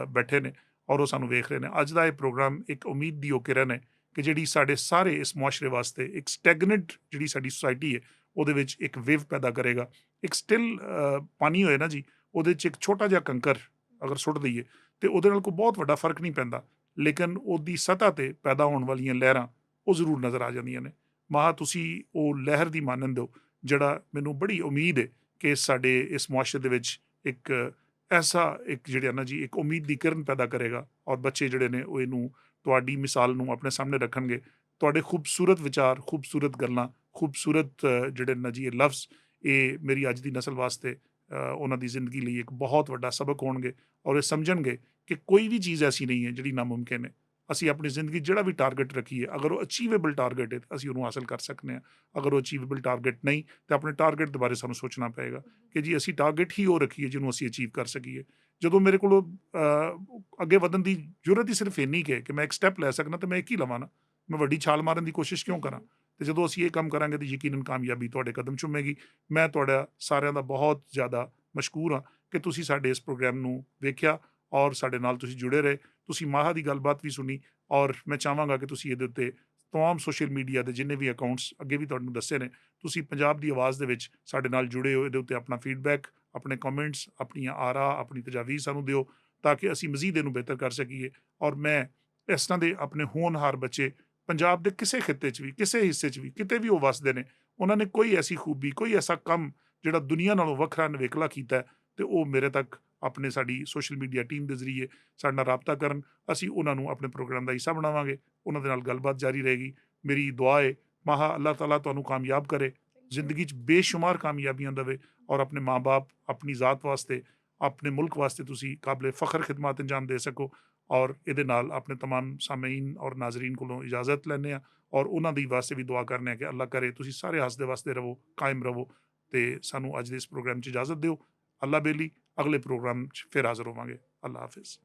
ਬੈਠੇ ਨੇ ਔਰ ਉਹ ਸਾਨੂੰ ਵੇਖ ਰਹੇ ਨੇ, ਅੱਜ ਦਾ ਇਹ ਪ੍ਰੋਗਰਾਮ ਇੱਕ ਉਮੀਦ ਦੀ ਉਹ ਕਿਰਨ ਹੈ ਕਿ ਜਿਹੜੀ ਸਾਡੇ ਸਾਰੇ ਇਸ ਮੁਆਸ਼ਰੇ ਵਾਸਤੇ ਇੱਕ ਸਟੈਗਨੈਂਟ ਜਿਹੜੀ ਸਾਡੀ ਸੁਸਾਇਟੀ ਹੈ ਉਹਦੇ ਵਿੱਚ ਇੱਕ ਵੇਵ ਪੈਦਾ ਕਰੇਗਾ। ਇੱਕ ਸਟਿਲ ਪਾਣੀ ਹੋਏ ਨਾ ਜੀ, ਉਹਦੇ 'ਚ ਇੱਕ ਛੋਟਾ ਜਿਹਾ ਕੰਕਰ ਅਗਰ ਸੁੱਟ ਦਈਏ ਤੇ ਉਹਦੇ ਨਾਲ ਕੋਈ ਬਹੁਤ ਵੱਡਾ ਫਰਕ ਨਹੀਂ ਪੈਂਦਾ, ਲੇਕਿਨ ਉਹਦੀ ਸਤ੍ਹਾ ਤੇ ਪੈਦਾ ਹੋਣ ਵਾਲੀਆਂ ਲਹਿਰਾਂ ਉਹ ਜ਼ਰੂਰ ਨਜ਼ਰ ਆ ਜਾਂਦੀਆਂ ਨੇ। ਮਹਾ ਤੁਸੀਂ ਉਹ ਲਹਿਰ ਦੀ ਮਾਨਨ ਦਿਓ ਜਿਹੜਾ ਮੈਨੂੰ ਬੜੀ ਉਮੀਦ ਹੈ ਕਿ ਸਾਡੇ ਇਸ ਮੁਆਸ਼ਰੇ ਦੇ ਵਿੱਚ ਇੱਕ ਐਸਾ ਇੱਕ ਜਿਹੜਾ ਨਾ ਜੀ ਇੱਕ ਉਮੀਦ ਦੀ ਕਿਰਨ ਪੈਦਾ ਕਰੇਗਾ, ਔਰ ਬੱਚੇ ਜਿਹੜੇ ਨੇ ਉਹ ਇਹਨੂੰ ਤੁਹਾਡੀ ਮਿਸਾਲ ਨੂੰ ਆਪਣੇ ਸਾਹਮਣੇ ਰੱਖਣਗੇ। ਤੁਹਾਡੇ ਖੂਬਸੂਰਤ ਵਿਚਾਰ, ਖੂਬਸੂਰਤ ਗੱਲਾਂ, ਖੂਬਸੂਰਤ ਜਿਹੜੇ ਨਾ ਜੀ ਇਹ ਲਫ਼ਜ਼, ਇਹ ਮੇਰੀ ਅੱਜ ਦੀ ਨਸਲ ਵਾਸਤੇ ਉਹਨਾਂ ਦੀ ਜ਼ਿੰਦਗੀ ਲਈ ਇੱਕ ਬਹੁਤ ਵੱਡਾ ਸਬਕ ਹੋਣਗੇ, ਔਰ ਇਹ ਸਮਝਣਗੇ ਕਿ ਕੋਈ ਵੀ ਚੀਜ਼ ਐਸੀ ਨਹੀਂ ਹੈ ਜਿਹੜੀ ਨਾਮੁਮਕਿਨ ਹੈ। ਅਸੀਂ ਆਪਣੀ ਜ਼ਿੰਦਗੀ ਜਿਹੜਾ ਵੀ ਟਾਰਗੇਟ ਰੱਖੀਏ, ਅਗਰ ਉਹ ਅਚੀਵੇਬਲ ਟਾਰਗੇਟ ਹੈ ਤਾਂ ਅਸੀਂ ਉਹਨੂੰ ਹਾਸਲ ਕਰ ਸਕਦੇ ਹਾਂ। ਅਗਰ ਉਹ ਅਚੀਵੇਬਲ ਟਾਰਗੇਟ ਨਹੀਂ ਤਾਂ ਆਪਣੇ ਟਾਰਗੇਟ ਦੇ ਬਾਰੇ ਸਾਨੂੰ ਸੋਚਣਾ ਪਏਗਾ ਕਿ ਜੀ ਅਸੀਂ ਟਾਰਗੇਟ ਹੀ ਉਹ ਰੱਖੀਏ ਜਿਹਨੂੰ ਅਸੀਂ ਅਚੀਵ ਕਰ ਸਕੀਏ। ਜਦੋਂ ਮੇਰੇ ਕੋਲ ਅੱਗੇ ਵਧਣ ਦੀ ਜ਼ਰੂਰਤ ਹੀ ਸਿਰਫ ਇੰਨੀ ਕਿ ਮੈਂ ਇੱਕ ਸਟੈਪ ਲੈ ਸਕਦਾ ਤਾਂ ਮੈਂ ਇੱਕ ਹੀ ਲਵਾਂ ਨਾ, ਮੈਂ ਵੱਡੀ ਛਾਲ ਮਾਰਨ ਦੀ ਕੋਸ਼ਿਸ਼ ਕਿਉਂ ਕਰਾਂ। ਤੇ ਜਦੋਂ ਅਸੀਂ ਇਹ ਕੰਮ ਕਰਾਂਗੇ ਤਾਂ ਯਕੀਨਨ ਕਾਮਯਾਬੀ ਤੁਹਾਡੇ ਕਦਮ ਚੁੰਮੇਗੀ। ਮੈਂ ਤੁਹਾਡਾ ਸਾਰਿਆਂ ਦਾ ਬਹੁਤ ਜ਼ਿਆਦਾ ਮਸ਼ਕੂਰ ਹਾਂ ਕਿ ਤੁਸੀਂ ਸਾਡੇ ਇਸ ਪ੍ਰੋਗਰਾਮ ਨੂੰ ਵੇਖਿਆ ਔਰ ਸਾਡੇ ਨਾਲ ਤੁਸੀਂ ਜੁੜੇ ਰਹੇ। ਤੁਸੀਂ ਮਾਹਾ ਦੀ ਗੱਲਬਾਤ ਵੀ ਸੁਣੀ, ਔਰ ਮੈਂ ਚਾਹਾਂਗਾ ਕਿ ਤੁਸੀਂ ਇਹਦੇ ਉੱਤੇ ਤਮਾਮ ਸੋਸ਼ਲ ਮੀਡੀਆ ਦੇ ਜਿੰਨੇ ਵੀ ਅਕਾਊਂਟਸ ਅੱਗੇ ਵੀ ਤੁਹਾਨੂੰ ਦੱਸੇ ਨੇ, ਤੁਸੀਂ ਪੰਜਾਬ ਦੀ ਆਵਾਜ਼ ਦੇ ਵਿੱਚ ਸਾਡੇ ਨਾਲ ਜੁੜੇ ਹੋ। ਇਹਦੇ ਉੱਤੇ ਆਪਣਾ ਫੀਡਬੈਕ, ਆਪਣੇ ਕਮੈਂਟਸ, ਆਪਣੀਆਂ ਆਰਾ, ਆਪਣੀ ਤਜਾਵੀਜ਼ ਸਾਨੂੰ ਦਿਓ ਤਾਂ ਕਿ ਅਸੀਂ ਮਜ਼ੀਦ ਇਹਨੂੰ ਬਿਹਤਰ ਕਰ ਸਕੀਏ। ਔਰ ਮੈਂ ਇਸ ਤਰ੍ਹਾਂ ਦੇ ਆਪਣੇ ਹੋਣਹਾਰ ਬੱਚੇ ਪੰਜਾਬ ਦੇ ਕਿਸੇ ਖਿੱਤੇ 'ਚ ਵੀ, ਕਿਸੇ ਹਿੱਸੇ 'ਚ ਵੀ, ਕਿਤੇ ਵੀ ਉਹ ਵੱਸਦੇ ਨੇ, ਉਹਨਾਂ ਨੇ ਕੋਈ ਐਸੀ ਖੂਬੀ, ਕੋਈ ਐਸਾ ਕੰਮ ਜਿਹੜਾ ਦੁਨੀਆ ਨਾਲੋਂ ਵੱਖਰਾ ਨਿਵੇਕਲਾ ਕੀਤਾ ਤੇ ਉਹ ਮੇਰੇ ਤੱਕ ਆਪਣੇ ਸਾਡੀ ਸੋਸ਼ਲ ਮੀਡੀਆ ਟੀਮ ਦੇ ਜ਼ਰੀਏ ਸਾਡੇ ਨਾਲ ਰਾਬਤਾ ਕਰਨ। ਅਸੀਂ ਉਹਨਾਂ ਨੂੰ ਆਪਣੇ ਪ੍ਰੋਗਰਾਮ ਦਾ ਹਿੱਸਾ ਬਣਾਵਾਂਗੇ, ਉਹਨਾਂ ਦੇ ਨਾਲ ਗੱਲਬਾਤ ਜਾਰੀ ਰਹੇਗੀ। ਮੇਰੀ ਦੁਆ ਹੈ ਮਾਹਾ ਅੱਲਾਹ ਤਾਲਾ ਤੁਹਾਨੂੰ ਕਾਮਯਾਬ ਕਰੇ, ਜ਼ਿੰਦਗੀ 'ਚ ਬੇਸ਼ੁਮਾਰ ਕਾਮਯਾਬੀਆਂ ਦੇਵੇ, ਔਰ ਆਪਣੇ ਮਾਂ-ਬਾਪ, ਆਪਣੀ ਜ਼ਾਤ ਵਾਸਤੇ, ਆਪਣੇ ਮੁਲਕ ਵਾਸਤੇ ਤੁਸੀਂ ਕਾਬਲੇ ਫ਼ਖਰ ਖਿਦਮਤ ਅੰਜਾਮ ਦੇ ਸਕੋ। ਔਰ ਇਹਦੇ ਨਾਲ ਆਪਣੇ ਤਮਾਮ ਸਾਮਈਨ ਔਰ ਨਾਜ਼ਰੀਨ ਕੋਲੋਂ ਇਜਾਜ਼ਤ ਲੈਂਦੇ ਹਾਂ, ਔਰ ਉਹਨਾਂ ਦੀ ਵਾਸਤੇ ਵੀ ਦੁਆ ਕਰਨੇ ਆ ਕਿ ਅੱਲਾਹ ਕਰੇ ਤੁਸੀਂ ਸਾਰੇ ਹੱਸਦੇ ਵਸਦੇ ਰਹੋ, ਕਾਇਮ ਰਹੋ। ਤੇ ਸਾਨੂੰ ਅੱਜ ਦੇ ਇਸ ਪ੍ਰੋਗਰਾਮ 'ਚ ਇਜਾਜ਼ਤ ਦਿਓ। ਅੱਲਾਹ ਬੇਲੀ, ਅਗਲੇ ਪ੍ਰੋਗਰਾਮ 'ਚ ਫਿਰ ਹਾਜ਼ਰ ਹੋਵਾਂਗੇ। ਅੱਲਾਹ ਹਾਫਿਜ਼।